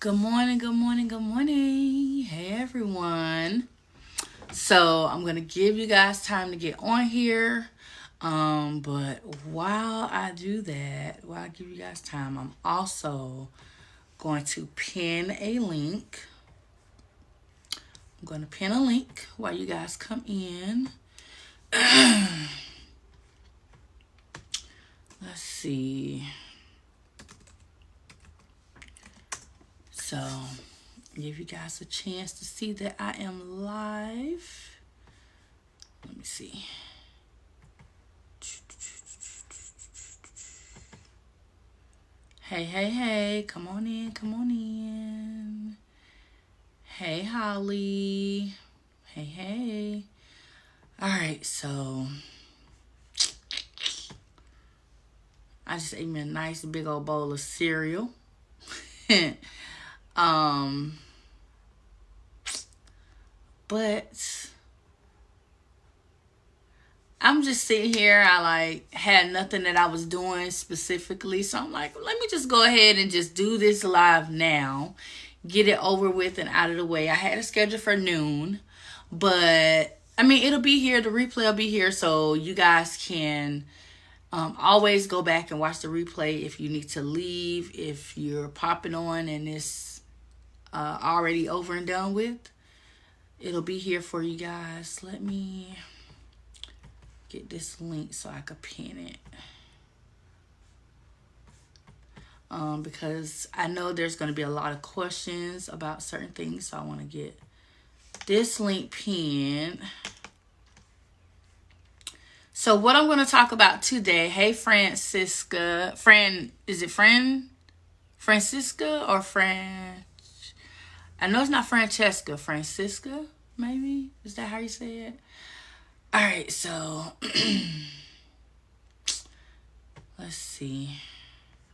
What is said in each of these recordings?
Good morning, good morning, good morning. Hey everyone. So I'm gonna give you guys time to get on here. But while I do that, while I give you guys time, I'm also going to pin a link. I'm gonna pin a link while you guys come in. Let's see. So give you guys a chance to see that I am live. Let me see. Hey, hey, hey, come on in, come on in. Hey, Holly. Hey, hey. All right, so I just ate me a nice big old bowl of cereal. But I'm just sitting here. I had nothing that I was doing specifically. So I'm like, let me just go ahead and just do this live now. Get it over with and out of the way. I had a schedule for noon. But, I mean, it'll be here. The replay will be here. So you guys can always go back and watch the replay if you need to leave. If you're popping on and it's already over and done with. It'll be here for you guys. Let me get this link so I could pin it. Because I know there's going to be a lot of questions about certain things. So I want to get this link pinned. So what I'm going to talk about today. Hey, Francisca. Is it Francisca or Fran? I know it's not Francesca. Francisca, maybe? Is that how you say it? All right, so let's see.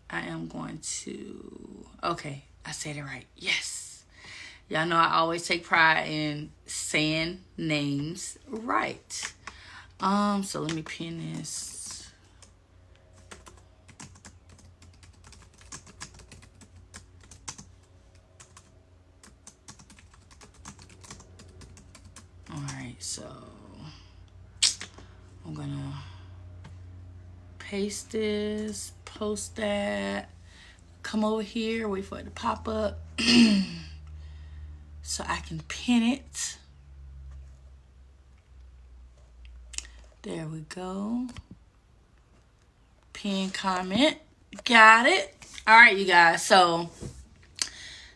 I am going to... Okay, I said it right. Yes. Y'all know I always take pride in saying names right. So let me pin this. Alright, so I'm gonna paste this, post that, come over here, wait for it to pop up so I can pin it. There we go. Pin comment. Got it. All right, you guys. So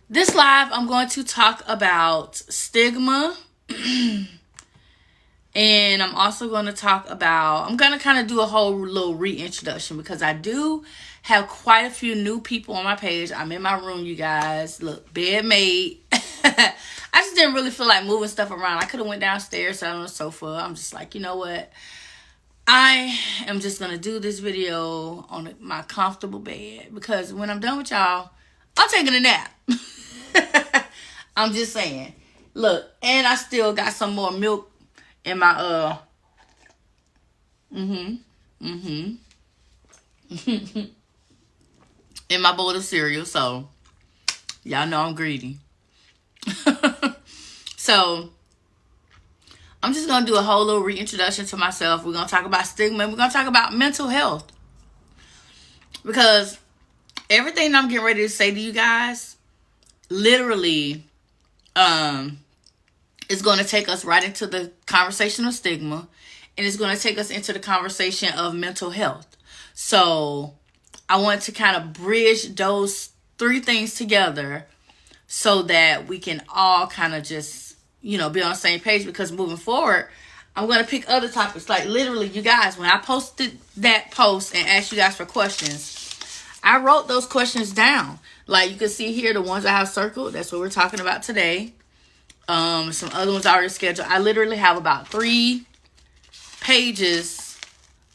this live, I'm going to talk about stigma. And I'm also going to talk about, I'm going to kind of do a whole little reintroduction because I do have quite a few new people on my page. I'm in my room, you guys. Look, bed made. I just didn't really feel like moving stuff around. I could have went downstairs, sat on the sofa. I'm just like, you know what? I am just going to do this video on my comfortable bed because when I'm done with y'all, I'm taking a nap. I'm just saying. Look, and I still got some more milk in my in my bowl of cereal, so y'all know I'm greedy. So I'm just gonna do a whole little reintroduction to myself. We're gonna talk about stigma. We're gonna talk about mental health because everything I'm getting ready to say to you guys, literally, is going to take us right into the conversation of stigma, and it's going to take us into the conversation of mental health. So I want to kind of bridge those three things together so that we can all kind of just, be on the same page, because moving forward, I'm going to pick other topics. Like literally, you guys, when I posted that post and asked you guys for questions, I wrote those questions down. Like you can see here, the ones I have circled, that's what we're talking about today. Some other ones already scheduled. I literally have about 3 pages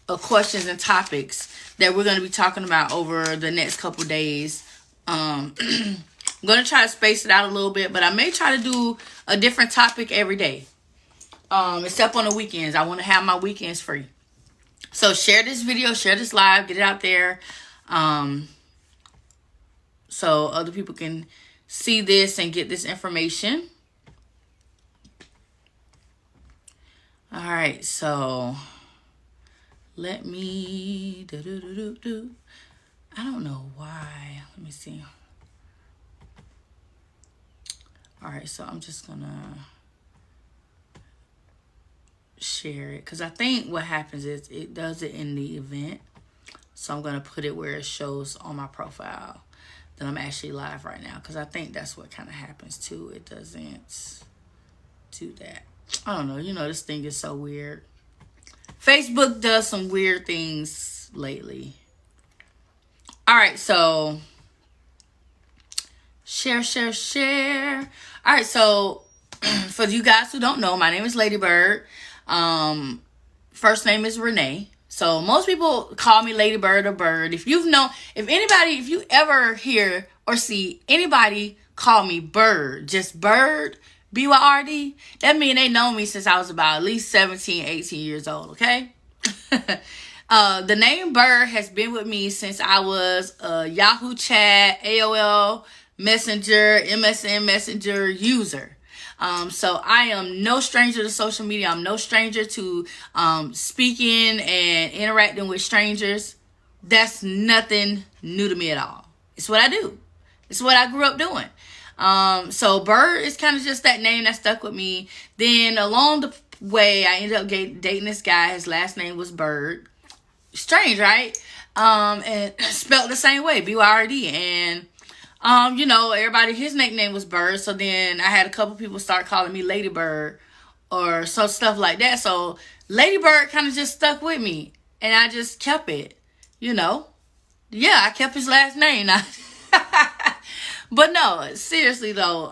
of questions and topics that we're going to be talking about over the next couple days. I'm going to try to space it out a little bit, but I may try to do a different topic every day. Except on the weekends. I want to have my weekends free. So share this video, share this live, get it out there. So other people can see this and get this information. All right, so let me I don't know why. Let me see. All right, so I'm just gonna share it because I think what happens is it does it in the event. So I'm gonna put it where it shows on my profile that I'm actually live right now, because I think that's what kind of happens too. It doesn't do that. I don't know. You know, this thing is so weird. Facebook does some weird things lately. All right, so share. All right, so for you guys who don't know, my name is Ladybird. First name is Renee. So most people call me Ladybird or Bird. If you ever hear or see anybody call me Bird, just Bird, B-Y-R-D, that means they know me since I was about at least 17, 18 years old, okay? The name Bird has been with me since I was a Yahoo Chat, AOL Messenger, MSN Messenger user. So I am no stranger to social media. I'm no stranger to speaking and interacting with strangers. That's nothing new to me at all. It's what I do. It's what I grew up doing. So Bird is kind of just that name that stuck with me. Then along the way, I ended up dating this guy. His last name was Bird. Strange, right? And spelled the same way, B-Y-R-D. And everybody, his nickname was Bird. So then I had a couple people start calling me Ladybird or some stuff like that. So Ladybird kind of just stuck with me, and I just kept it, Yeah, I kept his last name. But no, seriously though,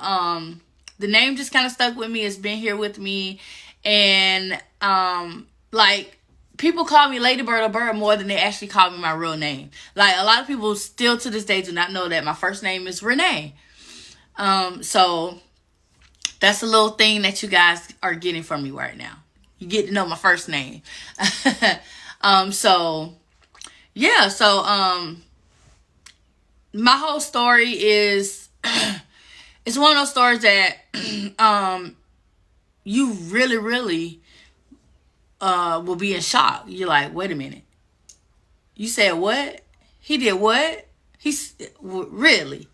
the name just kind of stuck with me. It's been here with me. And people call me Ladybird or Bird more than they actually call me my real name. Like, a lot of people still to this day do not know that my first name is Renee. So that's a little thing that you guys are getting from me right now. You get to know my first name. My whole story is, it's one of those stories that you really, really will be in shock. You're like, wait a minute. You said what? He did what? Really?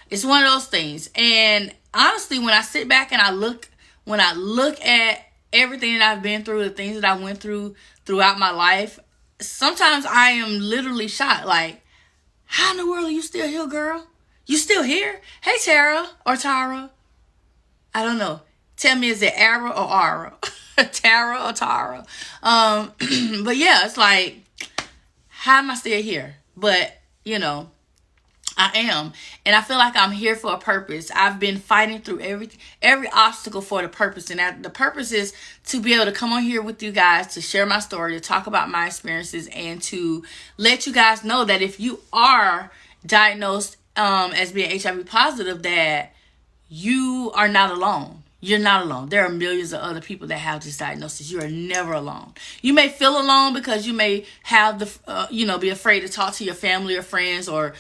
It's one of those things. And honestly, when I sit back and I look at everything that I've been through, the things that I went through throughout my life, sometimes I am literally shocked. Like, how in the world are you still here, girl? You still here? Hey, Tara or Tara. I don't know. Tell me, is it Ara or Ara? Tara or Tara? But yeah, it's like, how am I still here? But, I am. And I feel like I'm here for a purpose. I've been fighting through every obstacle for the purpose. And the purpose is to be able to come on here with you guys, to share my story, to talk about my experiences, and to let you guys know that if you are diagnosed as being HIV positive, that you are not alone. You're not alone. There are millions of other people that have this diagnosis. You are never alone. You may feel alone because you may have be afraid to talk to your family or friends or,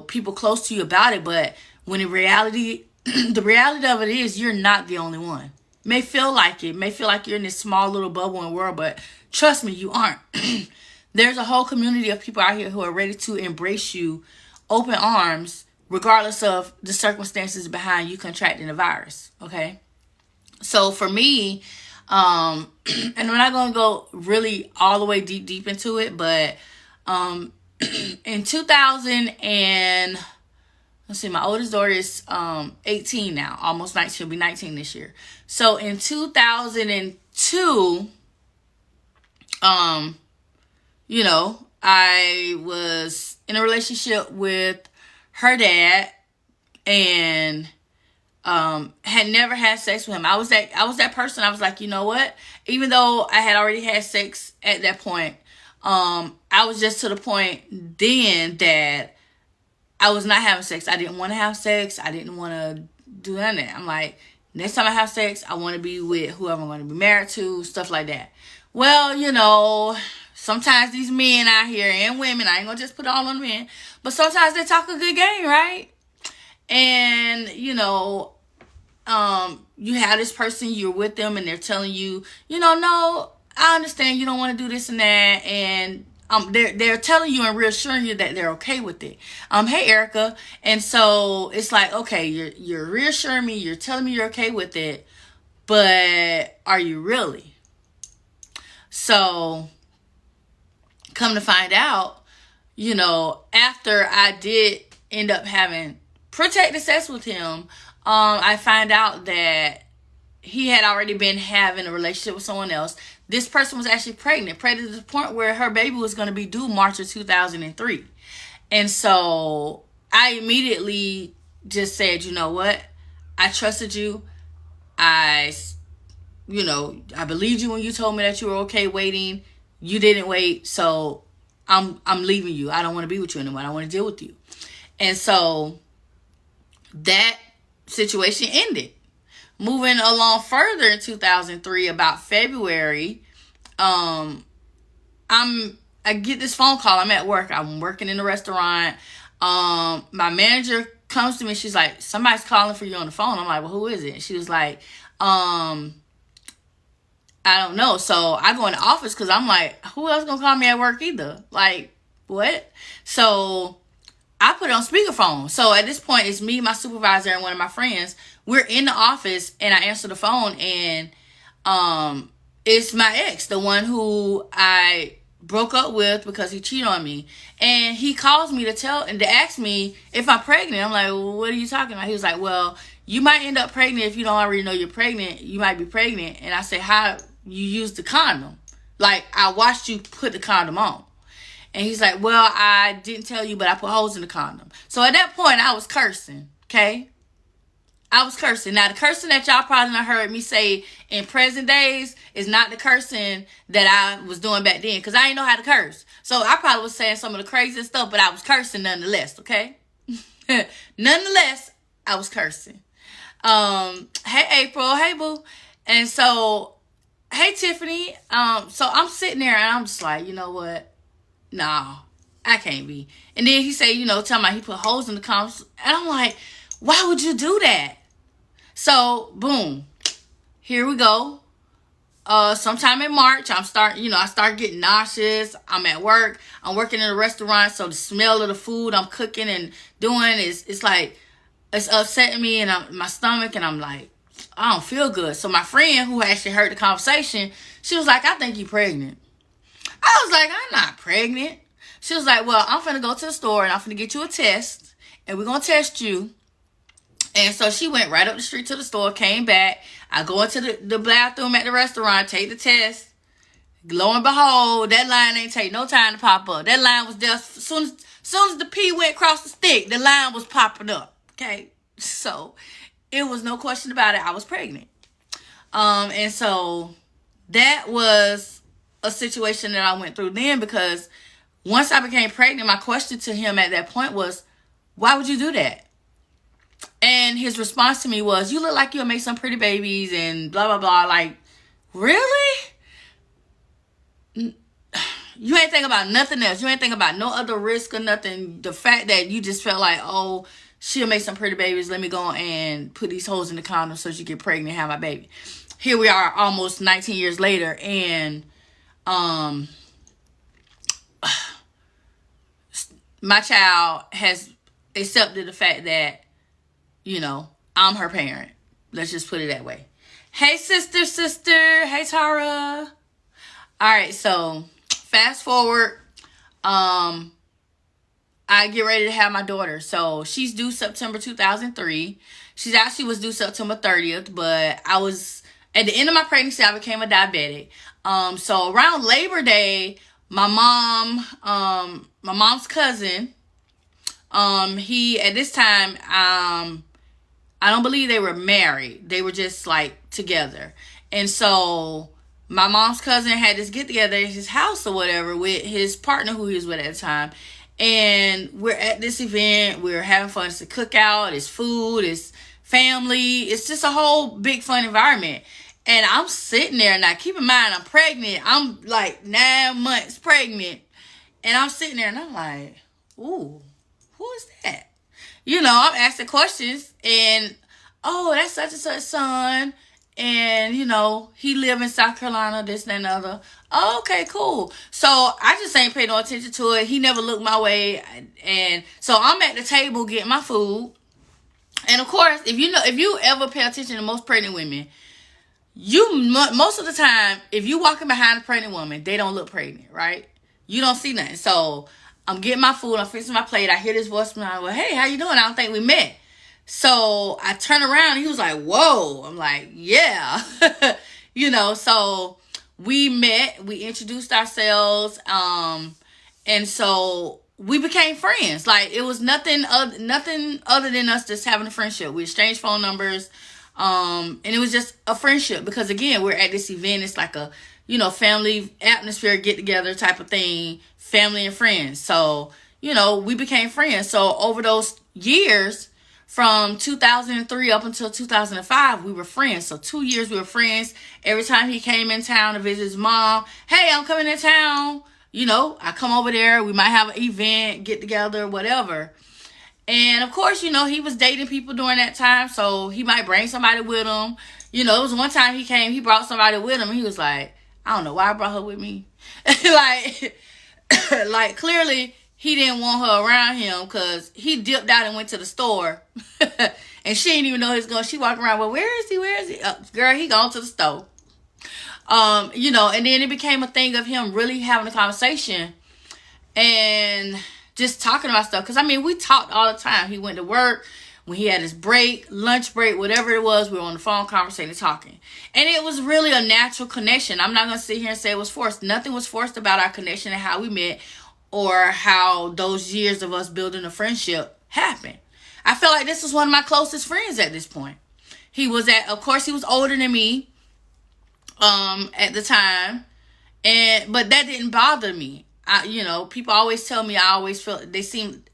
people close to you about it. But when in reality, the reality of it is you're not the only one. It may feel like it. May feel like you're in this small little bubble in the world, but trust me, you aren't. There's a whole community of people out here who are ready to embrace you, open arms, regardless of the circumstances behind you contracting the virus, okay? So for me, and I'm not going to go really all the way deep into it, but in 2000 and, let's see, my oldest daughter is 18 now, almost 19, she'll be 19 this year. So in 2002, I was in a relationship with her dad, and had never had sex with him. I was that person. I was like, you know what? Even though I had already had sex at that point, I was just to the point then that I was not having sex. I didn't want to have sex. I didn't want to do none of that. I'm like, next time I have sex, I want to be with whoever I'm going to be married to, stuff like that. Well, sometimes these men out here and women, I ain't going to just put it all on men, but sometimes they talk a good game, right? And and you have this person, you're with them, and they're telling you, no, I understand you don't want to do this and that, and they're telling you and reassuring you that they're okay with it. Hey Erica, and so it's like, okay, you're reassuring me, you're telling me you're okay with it, but are you really? So come to find out, after I did end up having protected sex with him, I find out that he had already been having a relationship with someone else. This person was actually pregnant to the point where her baby was going to be due March of 2003. And so I immediately just said, you know what? I trusted you. I believed you when you told me that you were okay waiting. You didn't wait, so I'm leaving you. I don't want to be with you anymore. I don't want to deal with you. And so that situation ended. Moving along further in 2003, about February, I get this phone call. I'm at work. I'm working in a restaurant. My manager comes to me. She's like, somebody's calling for you on the phone. I'm like, well, who is it? She was like, I don't know. So I go in the office because I'm like, who else gonna call me at work either? Like, what? So I put it on speakerphone. So at this point, it's me, my supervisor, and one of my friends. We're in the office, and I answer the phone, and it's my ex, the one who I broke up with because he cheated on me. And he calls me to ask me if I'm pregnant. I'm like, well, what are you talking about? He was like, well, you might end up pregnant if you don't already know you're pregnant. You might be pregnant. And I said, how you use the condom? Like, I watched you put the condom on. And he's like, well, I didn't tell you, but I put holes in the condom. So at that point, I was cursing, okay? I was cursing. Now, the cursing that y'all probably not heard me say in present days is not the cursing that I was doing back then, because I didn't know how to curse. So I probably was saying some of the craziest stuff, but I was cursing nonetheless, okay? Nonetheless, I was cursing. Hey, April. Hey, boo. And so, hey, Tiffany. So I'm sitting there, and I'm just like, you know what? No, I can't be. And then he said, tell me he put holes in the condoms. And I'm like, why would you do that? So, boom. Here we go. Sometime in March, I start getting nauseous. I'm at work. I'm working in a restaurant, so the smell of the food I'm cooking and doing it's like, it's upsetting me and my stomach, and I'm like, I don't feel good. So my friend who actually heard the conversation, she was like, I think you're pregnant. I was like, I'm not pregnant. She was like, well, I'm finna go to the store and I'm finna get you a test, and we're gonna test you. And so she went right up the street to the store, came back. I go into the bathroom at the restaurant, take the test. Lo and behold, that line ain't take no time to pop up. That line was just, as soon as the pee went across the stick, the line was popping up. Okay? So it was no question about it. I was pregnant. And so that was a situation that I went through then, because once I became pregnant, my question to him at that point was, why would you do that? And his response to me was, you look like you'll make some pretty babies and blah, blah, blah. Like, really? You ain't think about nothing else. You ain't think about no other risk or nothing. The fact that you just felt like, oh, she'll make some pretty babies. Let me go and put these holes in the condom so she get pregnant and have my baby. Here we are almost 19 years later. And my child has accepted the fact that, I'm her parent. Let's just put it that way. Hey, sister. Hey, Tara. All right, so fast forward. I get ready to have my daughter. So she's due September 2003. She actually was due September 30th, but I was at the end of my pregnancy, I became a diabetic. So around Labor Day, my mom's cousin, he, at this time, I don't believe they were married. They were just like together. And so my mom's cousin had this get together at his house or whatever with his partner who he was with at the time. And we're at this event. We're having fun. It's a cookout. It's food. It's family. It's just a whole big fun environment. And I'm sitting there. Now, keep in mind, I'm pregnant. I'm like 9 months pregnant. And I'm sitting there and I'm like, ooh, who is that? I'm asking questions, and oh, that's such and such son, and he live in South Carolina, this and that and the other. Oh, okay, cool. So I just ain't paying no attention to it. He never looked my way, and so I'm at the table getting my food. And of course, if you ever pay attention to most pregnant women, most of the time, if you walking behind a pregnant woman, they don't look pregnant, right? You don't see nothing. So I'm getting my food, I'm fixing my plate. I hear this voice from my, well, hey, how you doing? I don't think we met. So I turn around and he was like, whoa. I'm like, yeah. So we met, we introduced ourselves, and so we became friends. Like, it was nothing other than us just having a friendship. We exchanged phone numbers, and it was just a friendship because, again, we're at this event. It's like a, family atmosphere, get together type of thing, family and friends. So, we became friends. So over those years, from 2003 up until 2005, we were friends. So 2 years we were friends. Every time he came in town to visit his mom, hey, I'm coming in town. I come over there. We might have an event, get together, whatever. And of course, he was dating people during that time. So he might bring somebody with him. It was one time he came, he brought somebody with him. And he was like, I don't know why I brought her with me. like clearly he didn't want her around him because he dipped out and went to the store. And she didn't even know he was going. She walked around, well, where is he? Girl, he gone to the store. And then it became a thing of him really having a conversation and just talking about stuff. Because, we talked all the time. He went to work. When he had his break, lunch break, whatever it was, we were on the phone conversating, talking. And it was really a natural connection. I'm not going to sit here and say it was forced. Nothing was forced about our connection and how we met or how those years of us building a friendship happened. I felt like this was one of my closest friends at this point. Of course, he was older than me at the time. But that didn't bother me. People always tell me I always feel, it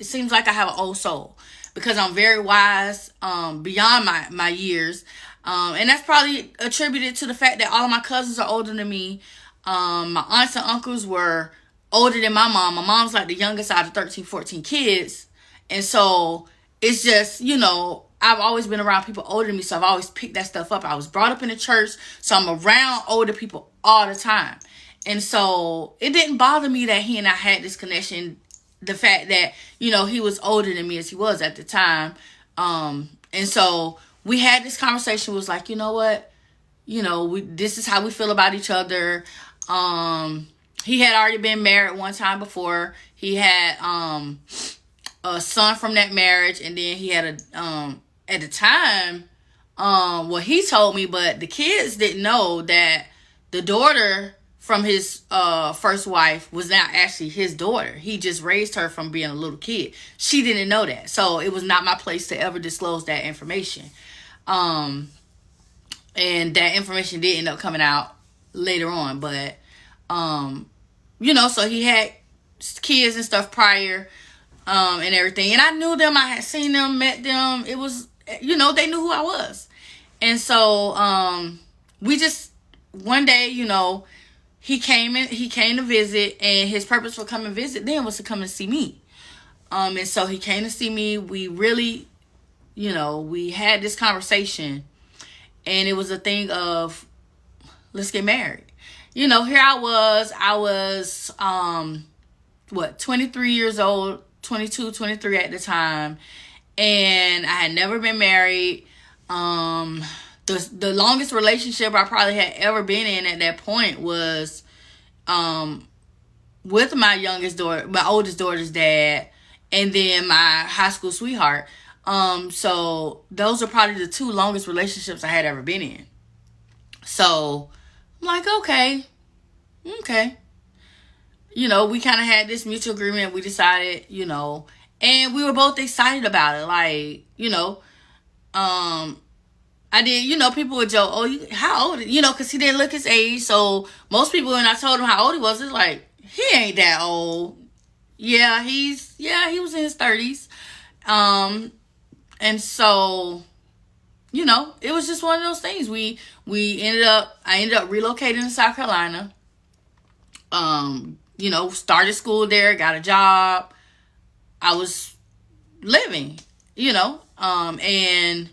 seems like I have an old soul because I'm very wise beyond my years. And that's probably attributed to the fact that all of my cousins are older than me. My aunts and uncles were older than my mom. My mom's like the youngest out of 13, 14 kids. And so it's just, I've always been around people older than me. So I've always picked that stuff up. I was brought up in the church. So I'm around older people all the time. And so it didn't bother me that he and I had this connection. The fact that, he was older than me as he was at the time. And so we had this conversation. It was like, you know what? This is how we feel about each other. He had already been married one time before. He had a son from that marriage. And then he had at the time, he told me, but the kids didn't know that the daughter from his first wife was not actually his daughter. He just raised her from being a little kid. She didn't know that. So it was not my place to ever disclose that information. And that information did end up coming out later on. But, so he had kids and stuff prior and everything. And I knew them. I had seen them, met them. It was, they knew who I was. And so we just, one day, he came to visit, and his purpose for coming to visit then was to come and see me. And so he came to see me. We really, we had this conversation, and it was a thing of, let's get married. Here I was, 23 years old, 22, 23 at the time, and I had never been married. The longest relationship I probably had ever been in at that point was with my oldest daughter's dad, and then my high school sweetheart. So those are probably the two longest relationships I had ever been in. So I'm like, okay. We kind of had this mutual agreement. We decided, and we were both excited about it. Like, I did, people would joke, oh, how old? Because he didn't look his age. So most people, when I told him how old he was, it's like, he ain't that old. Yeah, he was in his 30s. And so, it was just one of those things. I ended up relocating to South Carolina. Started school there, got a job. I was living. And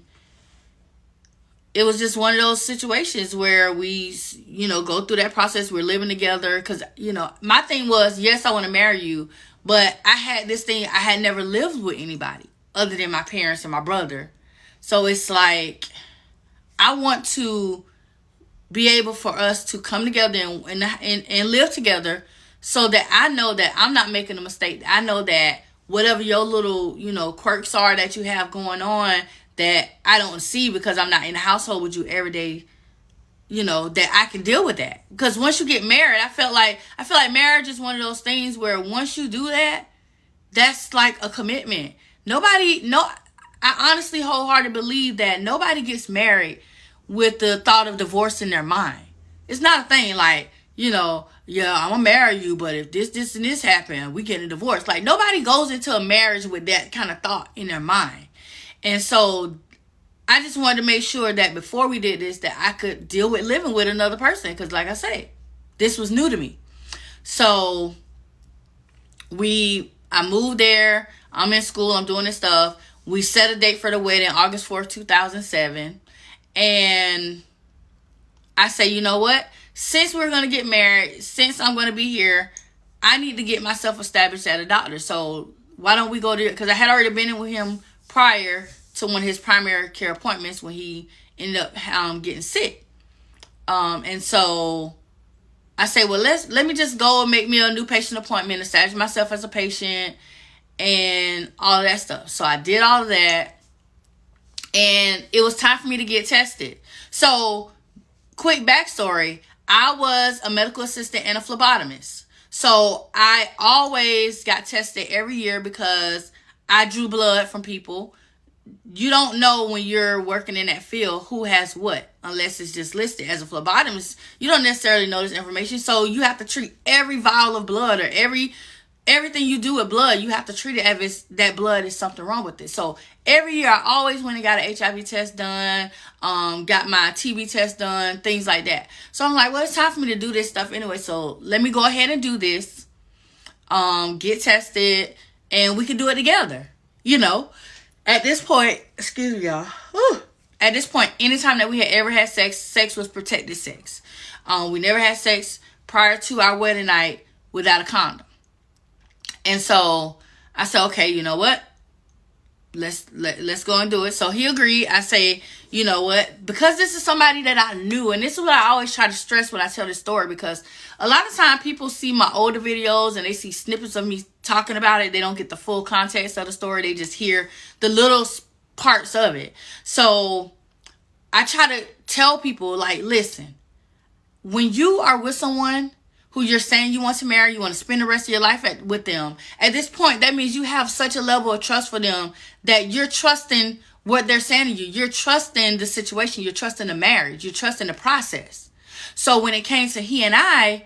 it was just one of those situations where we, go through that process. We're living together because, my thing was, yes, I want to marry you, but I had this thing, I had never lived with anybody other than my parents and my brother. So it's like, I want to be able for us to come together and live together so that I know that I'm not making a mistake. I know that whatever your little, quirks are that you have going on that I don't see because I'm not in the household with you every day, that I can deal with that. Because once you get married, I feel like marriage is one of those things where once you do that, that's like a commitment. I honestly wholeheartedly believe that nobody gets married with the thought of divorce in their mind. It's not a thing like, yeah, I'm gonna marry you, but if this, and this happen, we get a divorce. Like, nobody goes into a marriage with that kind of thought in their mind. And so I just wanted to make sure that before we did this, that I could deal with living with another person. Because like I said, this was new to me. So I moved there. I'm in school. I'm doing this stuff. We set a date for the wedding, August 4th, 2007. And I say, you know what? Since we're going to get married, since I'm going to be here, I need to get myself established at a doctor. So why don't we go there? Because I had already been in with him prior to one of his primary care appointments when he ended up getting sick. And so I say, well, let me just go and make me a new patient appointment, establish myself as a patient and all of that stuff. So I did all of that. And it was time for me to get tested. So, quick backstory. I was a medical assistant and a phlebotomist. So, I always got tested every year because I drew blood from people. You don't know when you're working in that field who has what, unless it's just listed. As a phlebotomist, you don't necessarily know this information. So, you have to treat every vial of blood or everything you do with blood, you have to treat it as if that blood is something wrong with it. So every year I always went and got an HIV test done, got my TB test done, things like that. So I'm like, well, it's time for me to do this stuff anyway. So let me go ahead and do this, get tested, and we can do it together. At this point, excuse me, y'all. Whew. At this point, anytime that we had ever had sex was protected sex. We never had sex prior to our wedding night without a condom. And so I said, okay, you know what? Let's go and do it. So he agreed. I say, you know what? Because this is somebody that I knew, and this is what I always try to stress when I tell this story, because a lot of time people see my older videos and they see snippets of me talking about it. They don't get the full context of the story. They just hear the little parts of it. So I try to tell people, like, listen, when you are with someone who you're saying you want to marry, you want to spend the rest of your life with them, at this point, that means you have such a level of trust for them that you're trusting what they're saying to you. You're trusting the situation. You're trusting the marriage. You're trusting the process. So when it came to he and I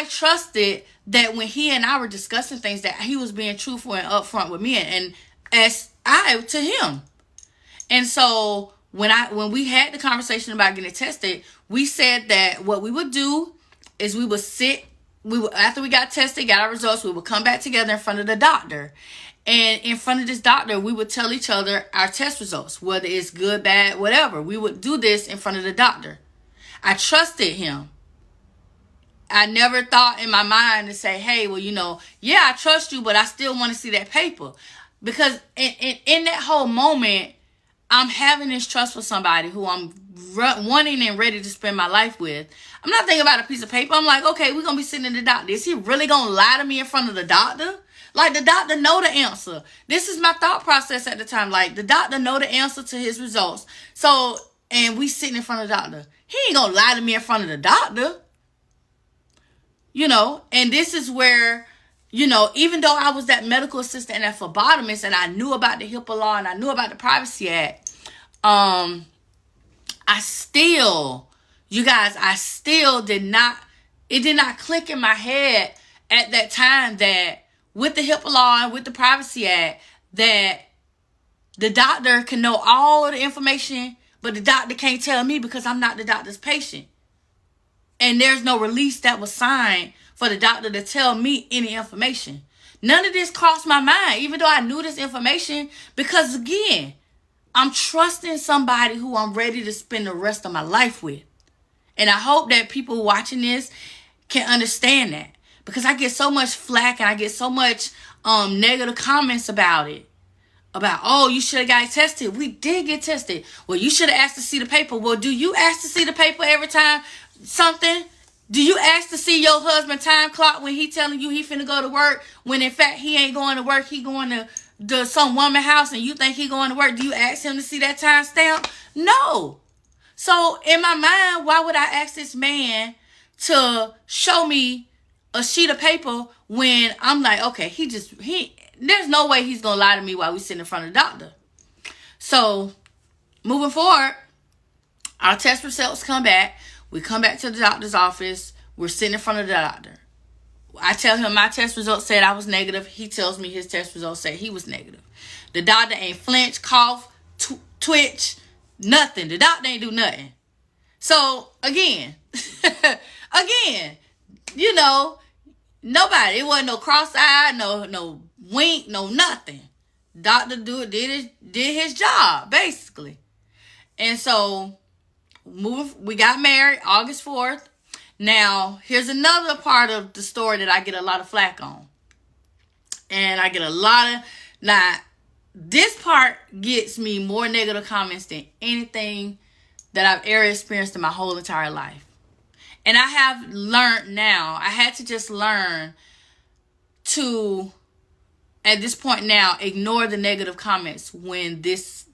trusted that when he and I were discussing things, that he was being truthful and upfront with me, and as I to him. And so when we had the conversation about getting tested, we said that what we would do is we would after we got tested, got our results, we would come back together in front of the doctor. And in front of this doctor, we would tell each other our test results, whether it's good, bad, whatever. We would do this in front of the doctor. I trusted him. I never thought in my mind to say, hey, well, yeah, I trust you, but I still want to see that paper. Because in that whole moment, I'm having this trust for somebody who I'm wanting and ready to spend my life with. I'm not thinking about a piece of paper. I'm like, okay, we're going to be sitting in the doctor. Is he really going to lie to me in front of the doctor? Like, the doctor know the answer. This is my thought process at the time. Like, the doctor know the answer to his results. So, and we sitting in front of the doctor. He ain't going to lie to me in front of the doctor. And this is where, even though I was that medical assistant and that phlebotomist, and I knew about the HIPAA law and I knew about the Privacy Act, I still did not click in my head at that time that with the HIPAA law and with the Privacy Act, that the doctor can know all of the information, but the doctor can't tell me because I'm not the doctor's patient. And there's no release that was signed for the doctor to tell me any information. None of this crossed my mind, even though I knew this information, because again, I'm trusting somebody who I'm ready to spend the rest of my life with. And I hope that people watching this can understand that, because I get so much flack and I get so much negative comments about it. About, oh, you should have got tested. We did get tested. Well, you should have asked to see the paper. Well, do you ask to see the paper every time something? Do you ask to see your husband time clock when he telling you he finna go to work, when in fact he ain't going to work, he going to some woman house and you think he going to work? Do you ask him to see that time stamp? No. So in my mind, why would I ask this man to show me a sheet of paper when I'm like, okay, there's no way he's going to lie to me while we sit in front of the doctor. So, moving forward, our test results come back. We come back to the doctor's office. We're sitting in front of the doctor. I tell him my test results said I was negative. He tells me his test results said he was negative. The doctor ain't flinch, cough, twitch, nothing. The doctor ain't do nothing. So, again, nobody. It wasn't no cross-eyed, no wink, no nothing. Doctor did his job, basically. And so, we got married August 4th. Now, here's another part of the story that I get a lot of flack on. And I get a lot of... Now, this part gets me more negative comments than anything that I've ever experienced in my whole entire life. And I have learned now, I had to just learn to, at this point now, ignore the negative comments when this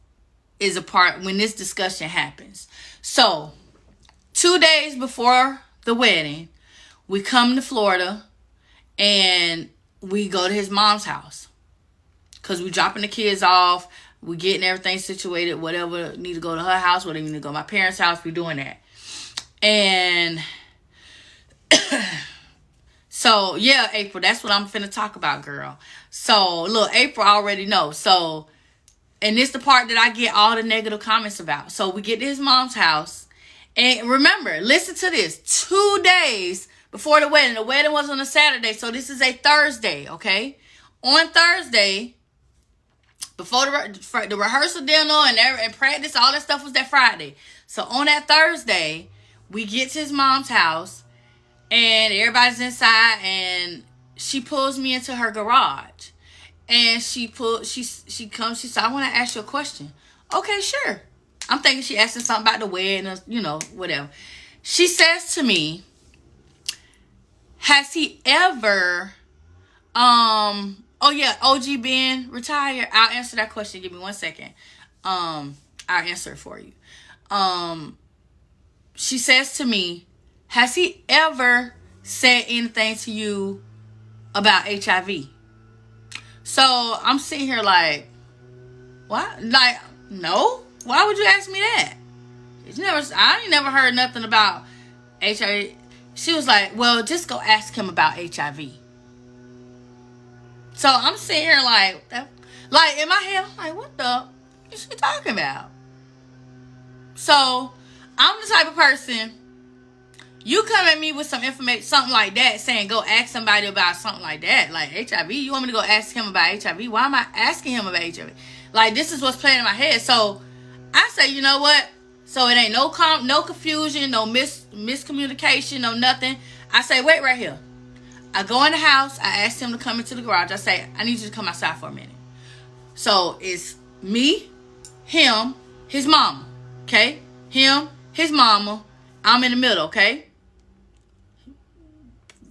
discussion happens. So, 2 days before the wedding, we come to Florida and we go to his mom's house. Because we dropping the kids off, we getting everything situated, whatever need to go to her house, whatever need to go to my parents' house, we doing that. And so, yeah, April, that's what I'm finna talk about, girl. So, look, April already knows. So, and this the part that I get all the negative comments about. So, we get to his mom's house. And remember, listen to this. 2 days before the wedding. The wedding was on a Saturday, so this is a Thursday, okay? On Thursday, before the rehearsal dinner and practice, all that stuff was that Friday. So, on that Thursday, we get to his mom's house. And everybody's inside, and she pulls me into her garage. And she comes, she said, I want to ask you a question. Okay, sure. I'm thinking she asking something about the wedding, or, whatever. She says to me, has he ever, OG Ben retired? I'll answer that question. Give me 1 second. I'll answer it for you. She says to me, has he ever said anything to you about HIV? So I'm sitting here like, what? Like, no? Why would you ask me that? I ain't never heard nothing about HIV. She was like, well, just go ask him about HIV. So I'm sitting here like in my head, I'm like, what the is she talking about? So I'm the type of person, you come at me with some information, something like that, saying go ask somebody about something like that, like HIV. You want me to go ask him about HIV? Why am I asking him about HIV? Like, this is what's playing in my head. So I say, you know what? So it ain't no confusion, no miscommunication, no nothing. I say, wait right here. I go in the house. I ask him to come into the garage. I say, I need you to come outside for a minute. So it's me, him, his mama. Okay? Him, his mama. I'm in the middle, okay?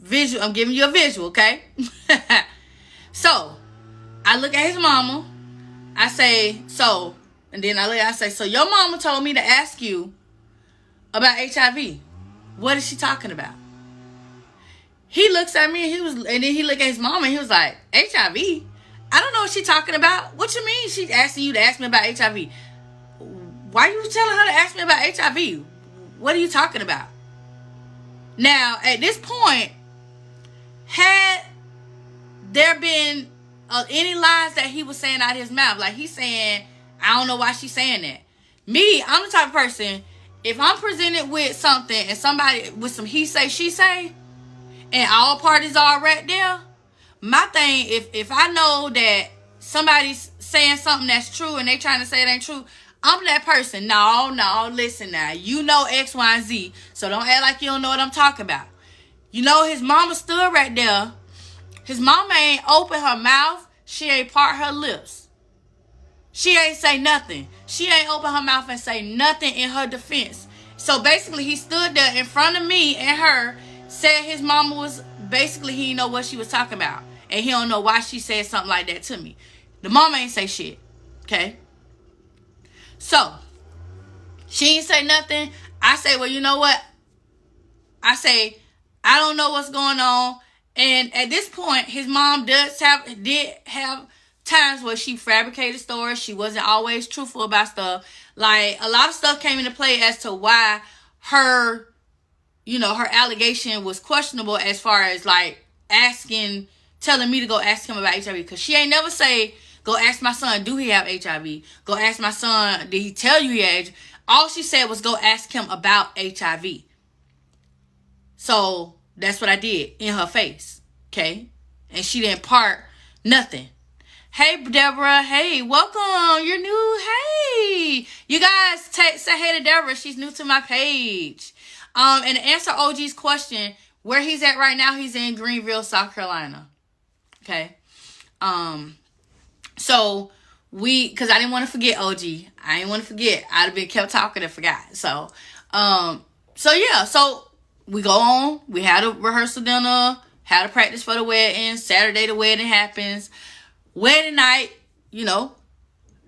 Visual. I'm giving you a visual, okay? So, I look at his mama. I say, so, and then I say, so your mama told me to ask you about HIV. What is she talking about? He looks at me and then he look at his mama and he was like, HIV? I don't know what she's talking about. What you mean she's asking you to ask me about HIV? Why are you telling her to ask me about HIV? What are you talking about? Now, at this point, had there been any lies that he was saying out of his mouth, like he's saying, I don't know why she's saying that. Me, I'm the type of person, if I'm presented with something and somebody with some he say, she say, and all parties are right there, my thing, if I know that somebody's saying something that's true and they trying to say it ain't true, I'm that person. No, listen now. You know X, Y, and Z, so don't act like you don't know what I'm talking about. You know, his mama stood right there. His mama ain't open her mouth. She ain't part her lips. She ain't say nothing. She ain't open her mouth and say nothing in her defense. So basically, he stood there in front of me and her, said his mama was, basically, he didn't know what she was talking about. And he don't know why she said something like that to me. The mama ain't say shit. Okay? So, she ain't say nothing. I say, well, you know what? I say, I don't know what's going on. And at this point, his mom did have times where she fabricated stories. She wasn't always truthful about stuff. Like, a lot of stuff came into play as to why her, you know, her allegation was questionable, as far as like telling me to go ask him about HIV. Because she ain't never say, go ask my son, do he have HIV? Go ask my son, did he tell you he had HIV? All she said was, go ask him about HIV. So that's what I did in her face. Okay? And she didn't part nothing. Hey, Deborah. Hey, welcome. You're new. Hey. You guys say hey to Deborah. She's new to my page. And to answer OG's question, where he's at right now, he's in Greenville, South Carolina. Okay? So because I didn't want to forget OG. I didn't want to forget. I'd have been kept talking and forgot. So yeah. So we go on. We had a rehearsal dinner. Had a practice for the wedding. Saturday the wedding happens. Wedding night, you know,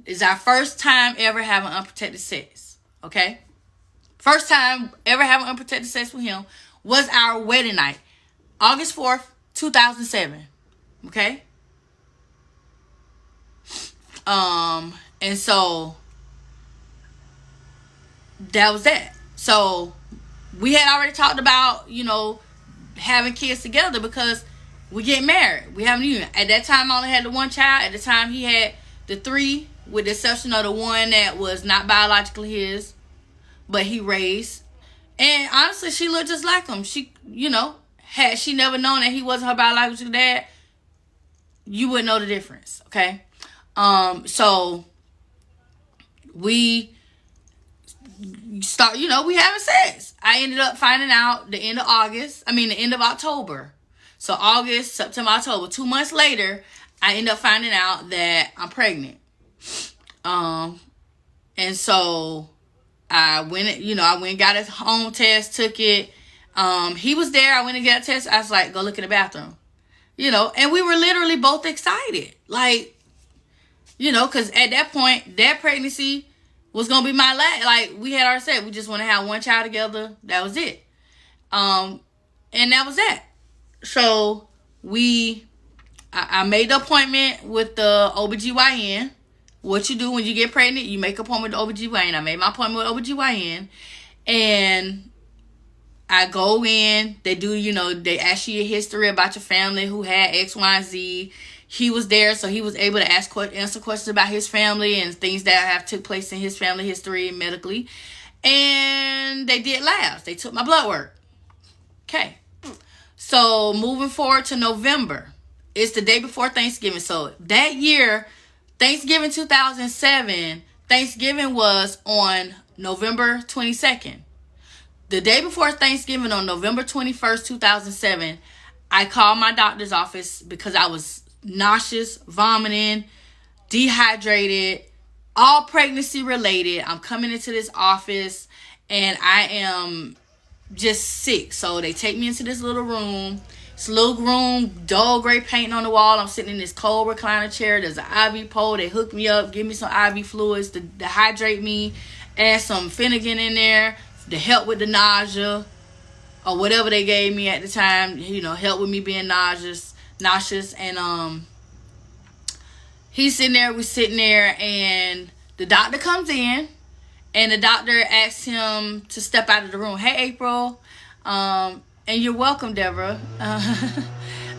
is our first time ever having unprotected sex. Okay? First time ever having unprotected sex with him was our wedding night. August 4th, 2007. Okay? And so that was that. So we had already talked about, you know, having kids together because we get married. We haven't even. At that time, I only had the one child. At the time, he had the three, with the exception of the one that was not biologically his, but he raised. And honestly, she looked just like him. She, you know, had she never known that he wasn't her biological dad, you wouldn't know the difference. Okay? So we start, you know, we having sex. I ended up finding out the end of October. So August, September, October. 2 months later, I ended up finding out that I'm pregnant. And so I went and got a home test, took it. He was there. I went and got a test. I was like, go look in the bathroom. You know, and we were literally both excited. Like, you know, because at that point, that pregnancy was going to be my last. Like, we had already said, we just want to have one child together. That was it. And that was that. So, I made the appointment with the OBGYN. What you do when you get pregnant, you make an appointment with the OBGYN. I made my appointment with OBGYN. And I go in. They do, you know, they ask you your history about your family, who had X, Y, and Z. He was there, so he was able to answer questions about his family and things that have took place in his family history medically. And they did labs. They took my blood work. Okay. So moving forward to November. It's the day before Thanksgiving. So that year, Thanksgiving 2007, Thanksgiving was on November 22nd. The day before Thanksgiving, on November 21st, 2007, I called my doctor's office because I was nauseous, vomiting, dehydrated, all pregnancy related. I'm coming into this office and I am just sick. So they take me into this little room. It's a little room, dull gray paint on the wall. I'm sitting in this cold recliner chair. There's an IV pole. They hook me up, give me some IV fluids to hydrate me, add some Finnegan in there to help with the nausea or whatever they gave me at the time, you know, help with me being nauseous. And he's sitting there, we're sitting there, and the doctor comes in, and the doctor asks him to step out of the room. Hey, April, and you're welcome, Deborah.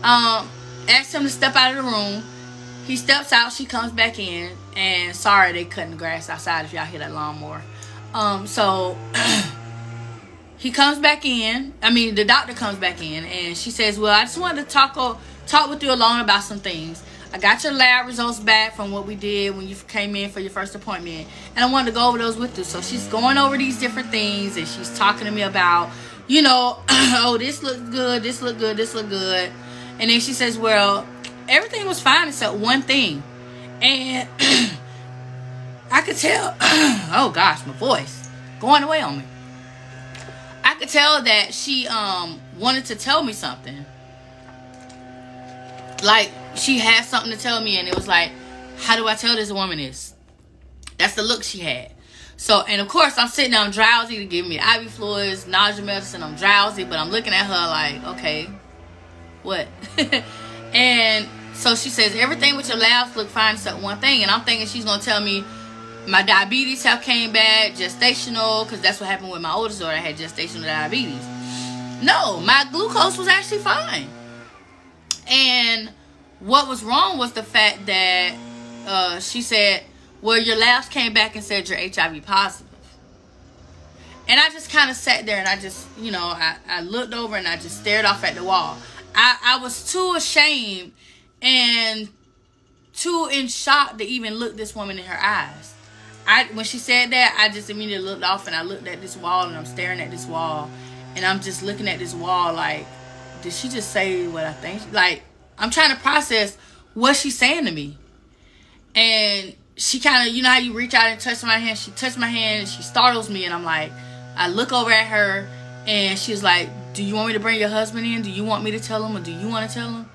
Asks him to step out of the room. He steps out, she comes back in, and sorry they cutting the grass outside if y'all hear that lawnmower. So he comes back in. The doctor comes back in, and she says, well, I just wanted to talk with you alone about some things. I got your lab results back from what we did when you came in for your first appointment, and I wanted to go over those with you. So she's going over these different things, and she's talking to me about, oh, this looks good, this look good, this look good. And then she says, well, everything was fine except one thing. And I could tell, oh gosh, my voice going away on me. I could tell that she wanted to tell me something. Like, she had something to tell me, and it was like, how do I tell this woman this? That's the look she had. So, and of course, I'm sitting there, I'm drowsy, to give me IV fluids, nausea medicine, I'm drowsy, but I'm looking at her like, okay, what? And so she says, everything with your labs look fine except one thing. And I'm thinking she's going to tell me my diabetes have came back, gestational, because that's what happened with my oldest daughter. I had gestational diabetes. No, my glucose was actually fine. And what was wrong was the fact that she said, well, your labs came back and said you're HIV positive. And I just kind of sat there and I just, I looked over and I just stared off at the wall. I was too ashamed and too in shock to even look this woman in her eyes. When she said that, I just immediately looked off and I looked at this wall, and I'm staring at this wall, and I'm just looking at this wall like, did she just say what I think? Like, I'm trying to process what she's saying to me. And she kind of, how you reach out and touch my hand? She touched my hand and she startles me, and I'm like, I look over at her and she's like, do you want me to bring your husband in? Do you want me to tell him, or do you want to tell him?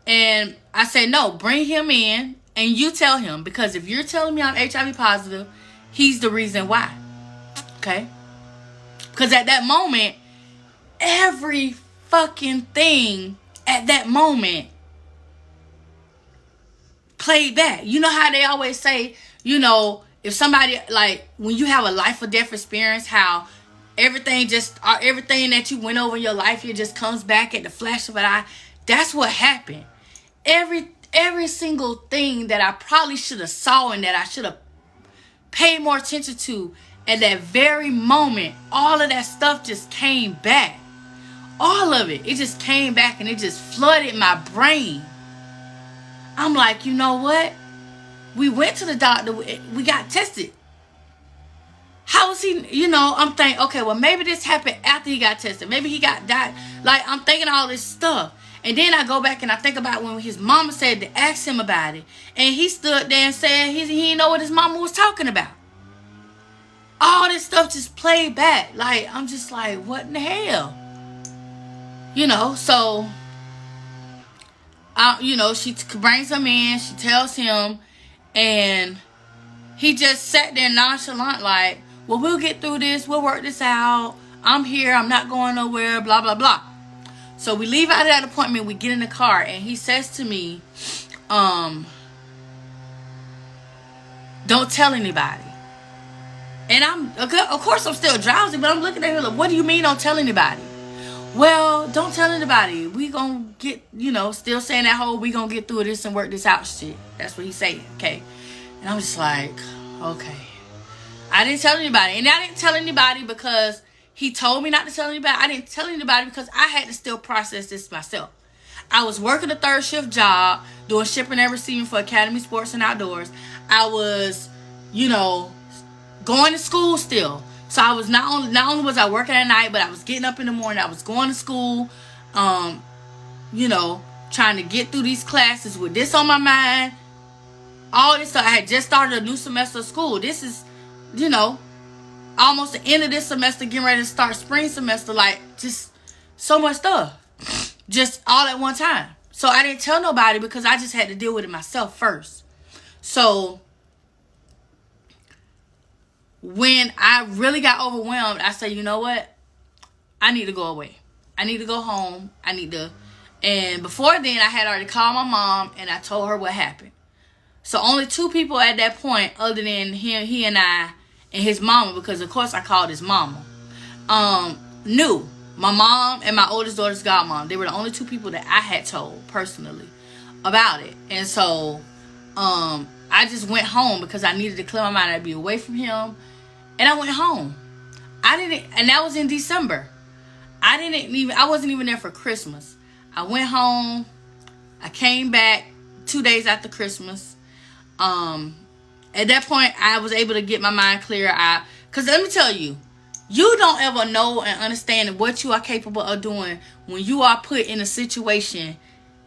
And I said, no, bring him in and you tell him, because if you're telling me I'm HIV positive, he's the reason why. Okay? Because at that moment, every fucking thing at that moment played back. You know how they always say, if somebody, like, when you have a life or death experience, how everything that you went over in your life, it just comes back at the flash of an eye. That's what happened. Every single thing that I probably should have saw and that I should have paid more attention to at that very moment, all of that stuff just came back. All of it. It just came back and it just flooded my brain. I'm like, you know what? We went to the doctor. We got tested. How was he, I'm thinking, okay, well, maybe this happened after he got tested. Maybe he got died. Like, I'm thinking all this stuff. And then I go back and I think about when his mama said to ask him about it. And he stood there and said he didn't know what his mama was talking about. All this stuff just played back. Like, I'm just like, what in the hell? So, she brings him in. She tells him. And he just sat there nonchalant like, well, we'll get through this. We'll work this out. I'm here. I'm not going nowhere. Blah, blah, blah. So we leave out of that appointment. We get in the car. And he says to me, don't tell anybody. And of course, I'm still drowsy. But I'm looking at him like, what do you mean don't tell anybody? Well, don't tell anybody. We gonna get, still saying that whole we gonna get through this and work this out shit. That's what he said. Okay. And I'm just like, okay. I didn't tell anybody. And I didn't tell anybody because he told me not to tell anybody. I didn't tell anybody because I had to still process this myself. I was working a third shift job, doing shipping and receiving for Academy Sports and Outdoors. I was, going to school still. So I was not only was I working at night, but I was getting up in the morning. I was going to school, trying to get through these classes with this on my mind. All this stuff. I had just started a new semester of school. This is, almost the end of this semester, getting ready to start spring semester. Like, just so much stuff. Just all at one time. So I didn't tell nobody because I just had to deal with it myself first. So when I really got overwhelmed, I said, you know what? I need to go away. I need to go home. And before then, I had already called my mom and I told her what happened. So only two people at that point, other than him, he and I, and his mama, because of course I called his mama, knew. My mom and my oldest daughter's godmom. They were the only two people that I had told personally about it. And so I just went home because I needed to clear my mind. I'd be away from him. And I went home. And that was in December. I wasn't even there for Christmas. I went home. I came back 2 days after Christmas. At that point, I was able to get my mind clear. Because let me tell you, you don't ever know and understand what you are capable of doing when you are put in a situation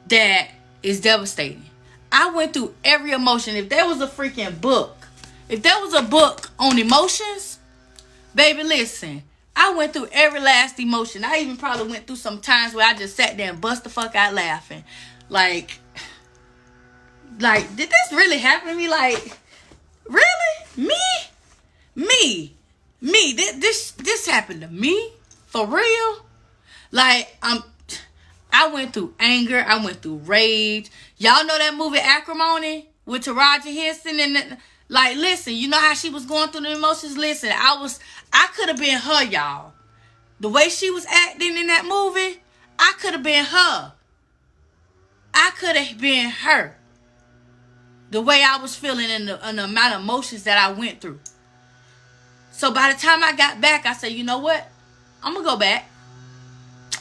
that is devastating. I went through every emotion. If there was a freaking book, if there was a book on emotions, baby, listen, I went through every last emotion. I even probably went through some times where I just sat there and bust the fuck out laughing. Like, did this really happen to me? Like, really? Me. This happened to me? For real? Like, I went through anger. I went through rage. Y'all know that movie Acrimony with Taraji Henson and like, listen, you know how she was going through the emotions? Listen, I could have been her, y'all. The way she was acting in that movie, I could have been her. I could have been her. The way I was feeling and the amount of emotions that I went through. So by the time I got back, I said, you know what? I'm going to go back.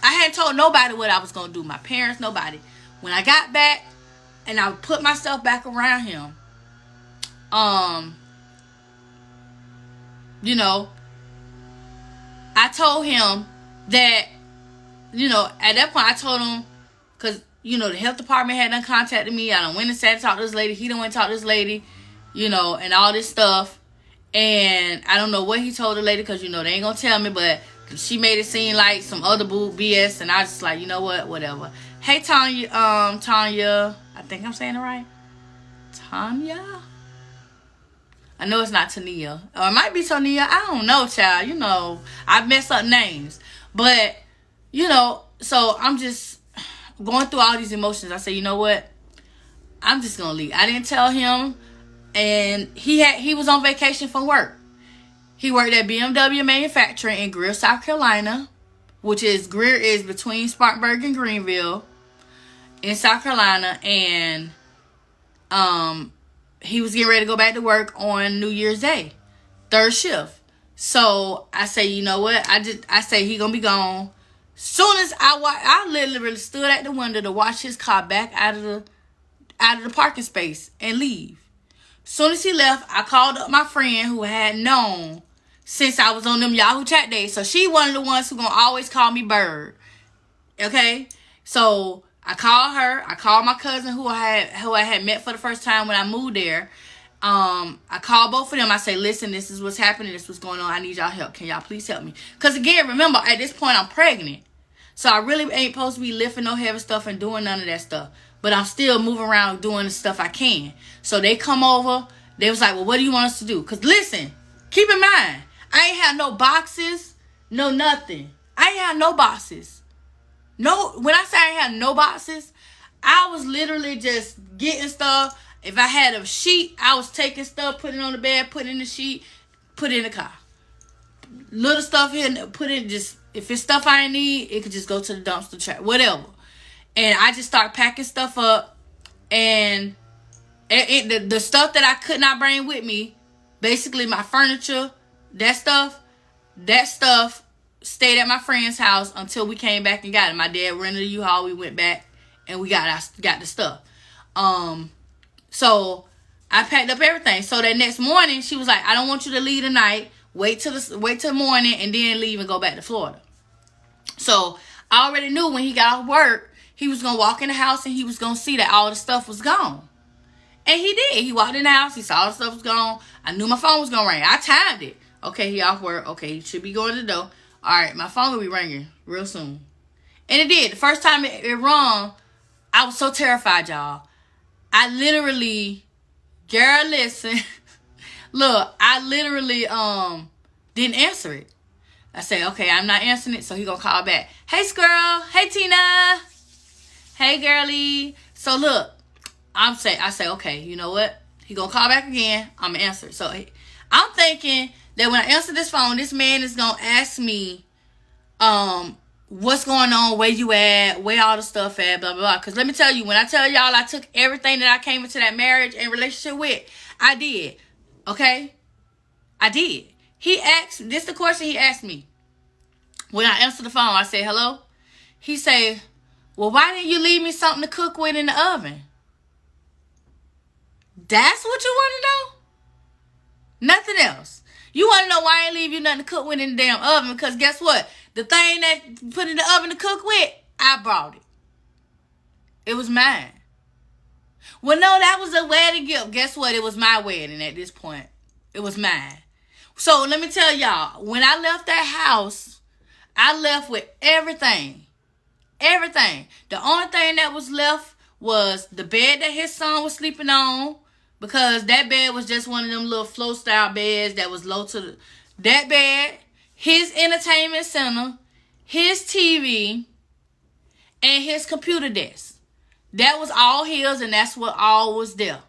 I hadn't told nobody what I was going to do. My parents, nobody. When I got back and I put myself back around him, you know, I told him that, you know, at that point I told him, because, you know, the health department had done contacted me. I done went and sat to talk to this lady. He done went and talk to this lady, you know, and all this stuff. And I don't know what he told the lady, because, you know, they ain't going to tell me, but she made it seem like some other BS. And I was just like, you know what, whatever. Hey, Tanya, I think I'm saying it right. Tanya? I know it's not Tania. Or it might be Tania. I don't know, child. You know, I mess up names. But, you know, so I'm just going through all these emotions. I said, you know what? I'm just going to leave. I didn't tell him. And he was on vacation from work. He worked at BMW Manufacturing in Greer, South Carolina. Greer is between Spartanburg and Greenville in South Carolina. And, he was getting ready to go back to work on New Year's Day, 3rd shift. So I say, you know what? I say he gonna be gone. Soon as I literally stood at the window to watch his car back out of the parking space and leave. Soon as he left, I called up my friend who had known since I was on them Yahoo chat days. So she one of the ones who gonna always call me Bird. Okay, so I called her. I called my cousin who I had met for the first time when I moved there. I called both of them. I say, listen, this is what's happening. This is what's going on. I need y'all help. Can y'all please help me? Because again, remember, at this point, I'm pregnant. So I really ain't supposed to be lifting no heavy stuff and doing none of that stuff. But I'm still moving around doing the stuff I can. So they come over. They was like, well, what do you want us to do? Because listen, keep in mind, I ain't had no boxes, no nothing. I ain't had no boxes. No, when I say I had no boxes, I was literally just getting stuff. If I had a sheet, I was taking stuff, putting it on the bed, putting it in the sheet, put it in the car. Little stuff here, put it just, if it's stuff I need, it could just go to the dumpster trash, whatever. And I just start packing stuff up. And the stuff that I could not bring with me, basically my furniture, that stuff stayed at my friend's house until we came back and got it. My dad rented a U-Haul. We went back and we got the stuff. So I packed up everything. So that next morning, she was like, I don't want you to leave tonight. Wait till the morning and then leave and go back to Florida. So I already knew when he got off work, he was going to walk in the house and he was going to see that all the stuff was gone. And he did. He walked in the house. He saw the stuff was gone. I knew my phone was going to ring. I timed it. Okay, he off work. Okay, he should be going to the door. All right, my phone will be ringing real soon. And it did. The first time it rung, I was so terrified, y'all. I literally, girl, listen. Look, I literally didn't answer it. I said, okay, I'm not answering it, so he gonna call back. Hey, Squirrel. Hey, Tina. Hey, girlie. So look, I say, okay, you know what? He gonna call back again. I'm gonna answer it. So I'm thinking that when I answer this phone, this man is gonna ask me, what's going on, where you at, where all the stuff at, blah, blah, blah. Because let me tell you, when I tell y'all I took everything that I came into that marriage and relationship with, I did. Okay? I did. This is the question he asked me. When I answered the phone, I said, hello? He said, Well, why didn't you leave me something to cook with in the oven? That's what you want to know? Nothing else. You want to know why I ain't leave you nothing to cook with in the damn oven? Because guess what? The thing that put in the oven to cook with, I brought it. It was mine. Well, no, that was a wedding gift. Guess what? It was my wedding at this point. It was mine. So let me tell y'all, when I left that house, I left with everything. Everything. The only thing that was left was the bed that his son was sleeping on, because that bed was just one of them little flow style beds that was low to the... That bed, his entertainment center, his TV, and his computer desk. That was all his, and that's what all was there.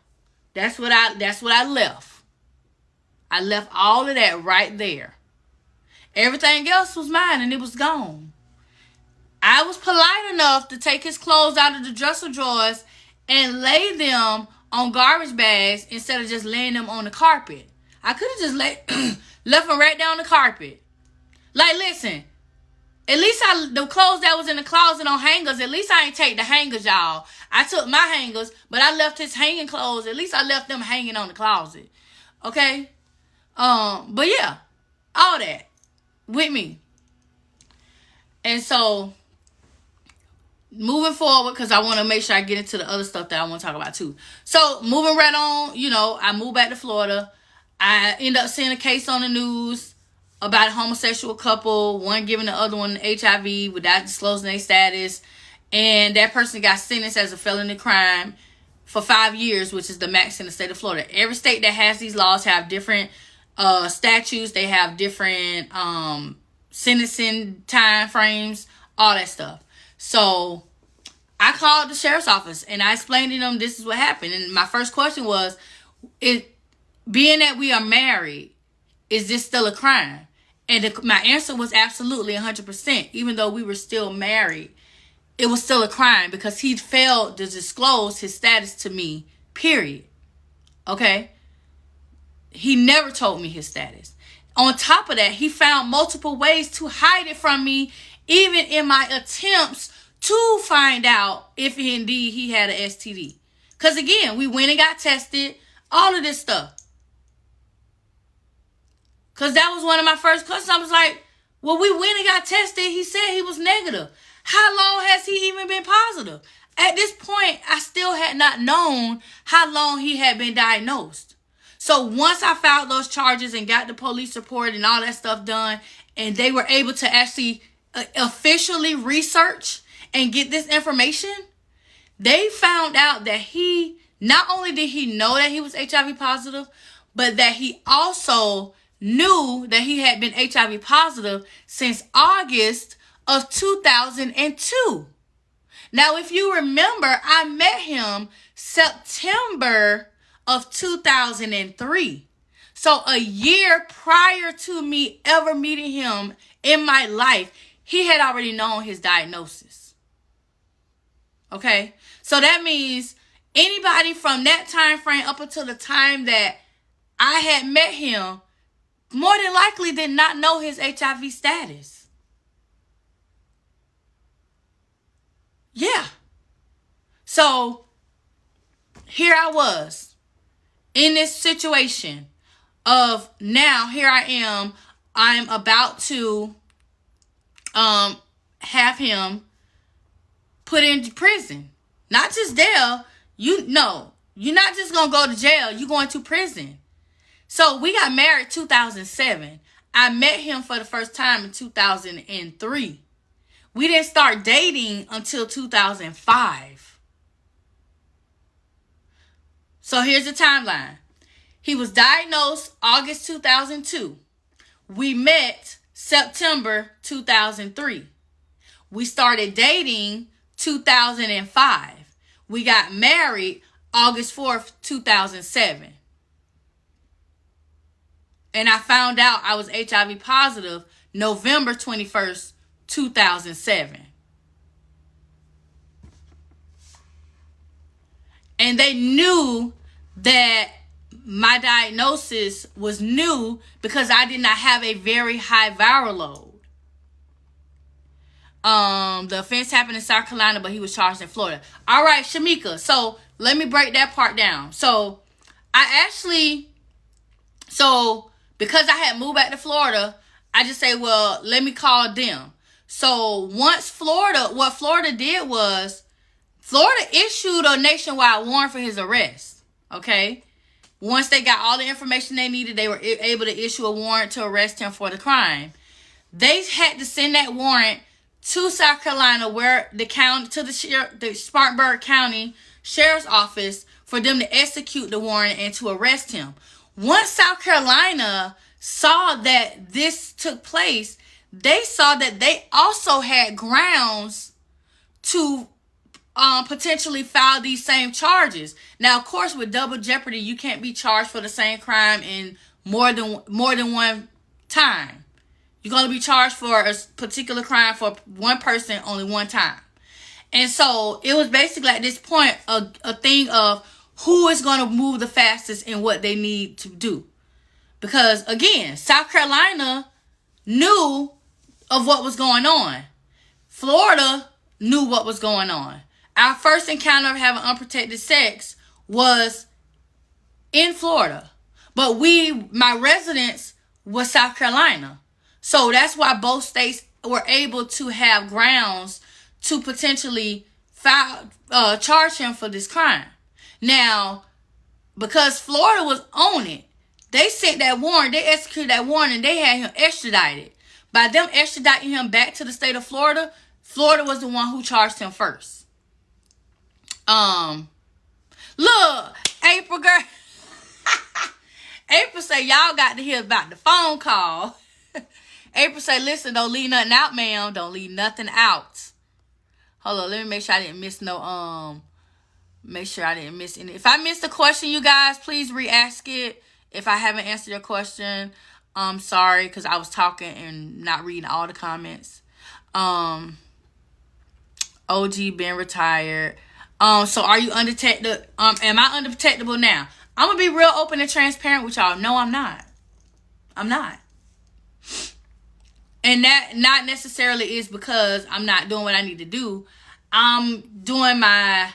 That's what I left. I left all of that right there. Everything else was mine, and it was gone. I was polite enough to take his clothes out of the dresser drawers and lay them on garbage bags instead of just laying them on the carpet. I could have just left them right down the carpet. Like, listen, at least the clothes that was in the closet on hangers, at least I ain't take the hangers, y'all. I took my hangers, but I left his hanging clothes. At least I left them hanging on the closet. Okay? But yeah, all that with me. And so, moving forward, because I want to make sure I get into the other stuff that I want to talk about too. So, moving right on, I moved back to Florida. I ended up seeing a case on the news about a homosexual couple, one giving the other one HIV without disclosing their status. And that person got sentenced as a felony crime for 5 years, which is the max in the state of Florida. Every state that has these laws have different statutes. They have different sentencing time frames, all that stuff. So I called the sheriff's office and I explained to them this is what happened. And my first question was, being that we are married, is this still a crime? And my answer was absolutely 100%. Even though we were still married, it was still a crime because he failed to disclose his status to me, period. Okay? He never told me his status. On top of that, he found multiple ways to hide it from me, even in my attempts to find out if indeed he had an STD. Because again, we went and got tested, all of this stuff. Because that was one of my first questions. I was like, well, we went and got tested. He said he was negative. How long has he even been positive? At this point, I still had not known how long he had been diagnosed. So once I filed those charges and got the police report and all that stuff done, and they were able to actually officially research and get this information, they found out that he, not only did he know that he was HIV positive, but that he also knew that he had been HIV positive since August of 2002. Now, if you remember, I met him September of 2003. So a year prior to me ever meeting him in my life, he had already known his diagnosis. Okay? So that means anybody from that time frame up until the time that I had met him more than likely did not know his HIV status. Yeah. So here I was in this situation of now here I am. I'm about to have him put in prison. Not just jail. You're not just going to go to jail. You're going to prison. So we got married 2007. I met him for the first time in 2003. We didn't start dating until 2005. So here's the timeline. He was diagnosed August 2002. We met September 2003. We started dating 2005. We got married August 4th, 2007. And I found out I was HIV positive November 21st, 2007. And they knew that my diagnosis was new because I did not have a very high viral load. The offense happened in South Carolina, but he was charged in Florida. All right, Shamika. So let me break that part down. So because I had moved back to Florida, I just say, well, let me call them. So what Florida did was, Florida issued a nationwide warrant for his arrest. Okay. Once they got all the information they needed, they were able to issue a warrant to arrest him for the crime. They had to send that warrant to South Carolina, where the Spartanburg County Sheriff's Office, for them to execute the warrant and to arrest him. Once South Carolina saw that this took place, they saw that they also had grounds to potentially file these same charges. Now, of course, with double jeopardy, you can't be charged for the same crime in more than one time. You're going to be charged for a particular crime for one person only one time. And so it was basically at this point a thing of who is going to move the fastest in what they need to do. Because, again, South Carolina knew of what was going on. Florida knew what was going on. Our first encounter of having unprotected sex was in Florida. But my residence was South Carolina. So that's why both states were able to have grounds to potentially charge him for this crime. Now, because Florida was on it, they sent that warrant, they executed that warrant, and they had him extradited. By them extraditing him back to the state of Florida, Florida was the one who charged him first. Look, April girl. April say, y'all got to hear about the phone call. April say, listen, don't leave nothing out, ma'am. Don't leave nothing out. Hold on, let me make sure I didn't miss make sure I didn't miss any. If I missed a question, you guys, please re-ask it. If I haven't answered your question, I'm sorry, because I was talking and not reading all the comments. OG been retired. So are you undetected? Am I undetectable now? I'm gonna be real open and transparent with y'all. No, I'm not. I'm not. And that not necessarily is because I'm not doing what I need to do. I'm doing my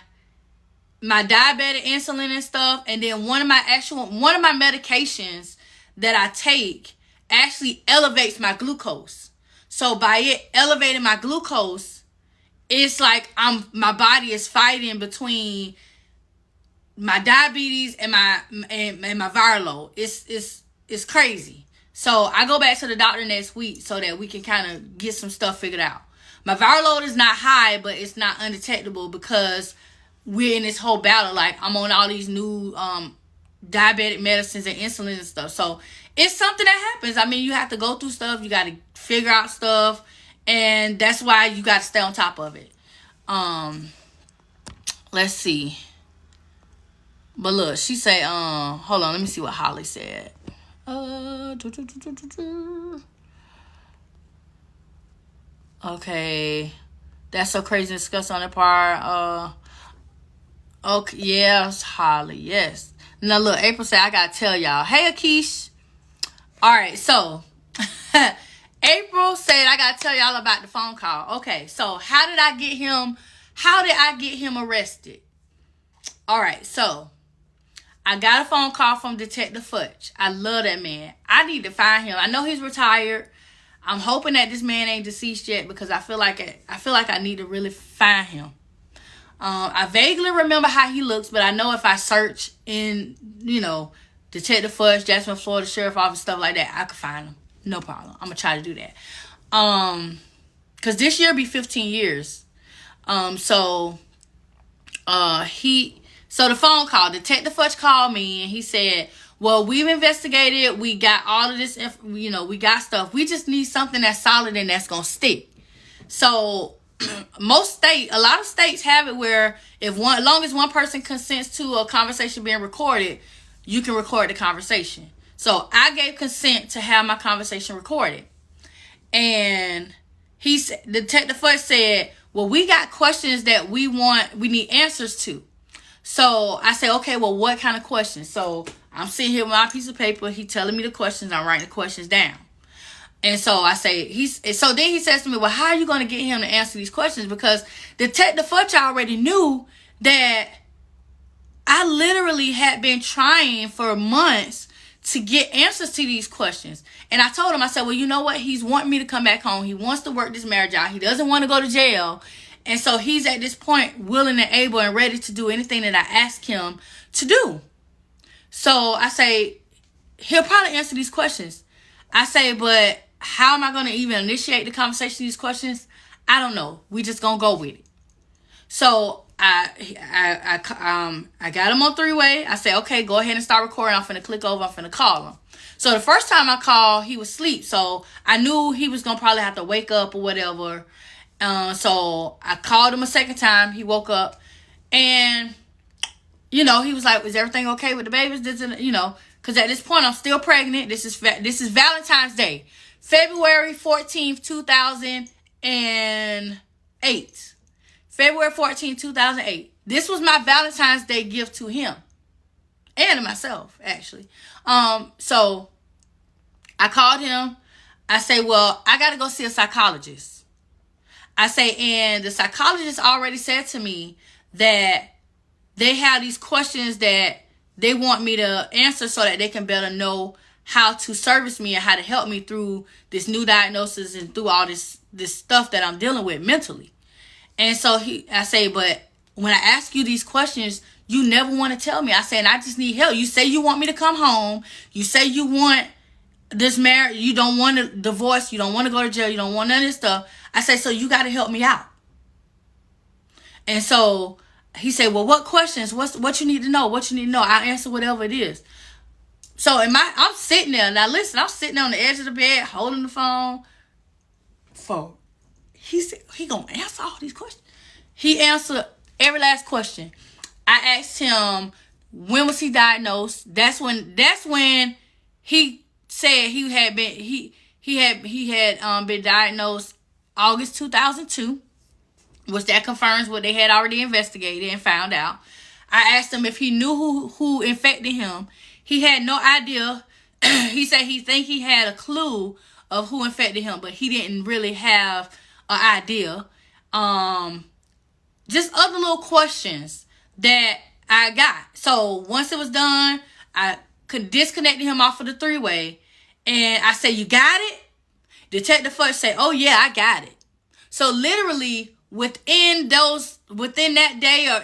diabetic insulin and stuff, and then one of my medications that I take actually elevates my glucose. So by it elevating my glucose, it's like my body is fighting between my diabetes and my viral load. It's crazy. So I go back to the doctor next week so that we can kind of get some stuff figured out. My viral load is not high, but it's not undetectable because we're in this whole battle. Like, I'm on all these new diabetic medicines and insulin and stuff. So it's something that happens. I mean, you have to go through stuff. You got to figure out stuff. And that's why you got to stay on top of it. Let's see. But look, she say, hold on, let me see what Holly said. Okay. That's so crazy and disgusting on the part. Okay, yes, Holly, yes. Now look, April said, I gotta tell y'all. Hey, Akish. Alright, so April said I gotta tell y'all about the phone call. Okay, so how did I get him arrested? Alright, so I got a phone call from Detective Futch. I love that man. I need to find him. I know he's retired. I'm hoping that this man ain't deceased yet because I feel like I need to really find him. I vaguely remember how he looks, but I know if I search in, Detective Futch, Jacksonville, Florida Sheriff Office, stuff like that, I could find him. No problem. I'm gonna try to do that. Cause this year be 15 years. So the phone call, Detective Futch called me and he said, well, we've investigated. We got all of this, we got stuff. We just need something that's solid and that's going to stick. So a lot of states have it where as long as one person consents to a conversation being recorded, you can record the conversation. So I gave consent to have my conversation recorded. And Detective Futch said, well, we got questions that we need answers to. So I said, okay, well, what kind of questions? So I'm sitting here with my piece of paper. He telling me the questions. I'm writing the questions down. And so I say, so then he says to me, well, how are you going to get him to answer these questions? Because Detective Futch already knew that I literally had been trying for months to get answers to these questions. And I told him, I said, well, you know what? He's wanting me to come back home. He wants to work this marriage out. He doesn't want to go to jail. And so he's at this point willing and able and ready to do anything that I ask him to do. So I say, he'll probably answer these questions. I say, but how am I going to even initiate the conversation, these questions? I don't know. We just going to go with it. So I got him on three-way. I say, okay, go ahead and start recording. I'm finna click over. I'm finna call him. So the first time I called, he was asleep. So I knew he was going to probably have to wake up or whatever. So I called him a second time. He woke up. And, he was like, is everything okay with the babies? Because at this point, I'm still pregnant. This is Valentine's Day. February 14th, 2008. February 14th, 2008. This was my Valentine's Day gift to him. And to myself, actually. So I called him. I say, well, I got to go see a psychologist. I say, and the psychologist already said to me that they have these questions that they want me to answer so that they can better know how to service me and how to help me through this new diagnosis and through all this stuff that I'm dealing with mentally. And so I say, but when I ask you these questions, you never want to tell me. I say, and I just need help. You say you want me to come home. You say you want this marriage. You don't want a divorce. You don't want to go to jail. You don't want none of this stuff. I say, so you got to help me out. And so he said, well, what questions? What you need to know? What you need to know? I'll answer whatever it is. So I'm sitting there. Now listen, I'm sitting on the edge of the bed holding the phone. He said he gonna answer all these questions. He answered every last question. I asked him, when was he diagnosed? That's when he said he had been been diagnosed August 2002, which that confirms what they had already investigated and found out. I asked him if he knew who infected him. He had no idea. He said he had a clue of who infected him, but he didn't really have an idea. Just other little questions that I got. So once it was done, I could disconnect him off of the three-way, and I said, you got it? Detective Futch said, oh yeah, I got it. So literally within that day, or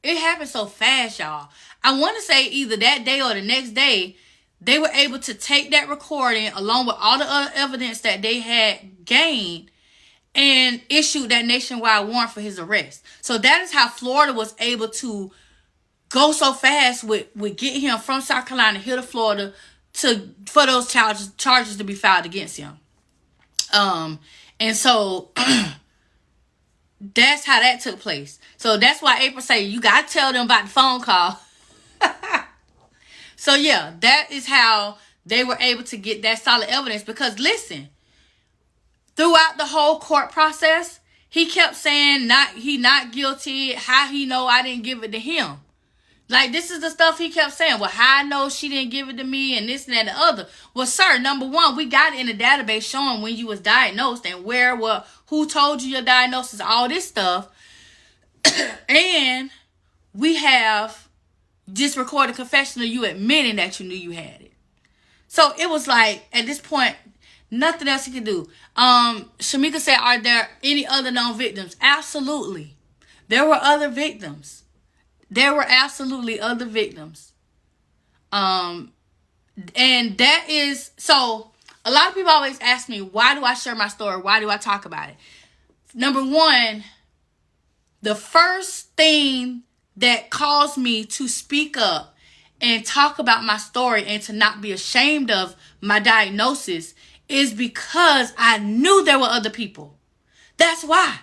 it happened so fast, y'all. I want to say either that day or the next day, they were able to take that recording along with all the other evidence that they had gained and issued that nationwide warrant for his arrest. So that is how Florida was able to go so fast with getting him from South Carolina here to Florida for those charges to be filed against him. And so that's how that took place. So that's why April say you gotta tell them about the phone call. So yeah, that is how they were able to get that solid evidence. Because listen, throughout the whole court process, he kept saying he not guilty. How he know I didn't give it to him? Like, this is the stuff he kept saying. Well, how I know she didn't give it to me and this and that and the other. Well, sir, number one, we got it in the database showing when you was diagnosed and who told you your diagnosis, all this stuff. And we have just recorded confession of you admitting that you knew you had it. So it was like, at this point, nothing else he could do. Shamika said, are there any other known victims? Absolutely. There were other victims. There were absolutely other victims. And that is, so a lot of people always ask me, why do I share my story? Why do I talk about it? Number one, the first thing that caused me to speak up and talk about my story and to not be ashamed of my diagnosis is because I knew there were other people. That's why.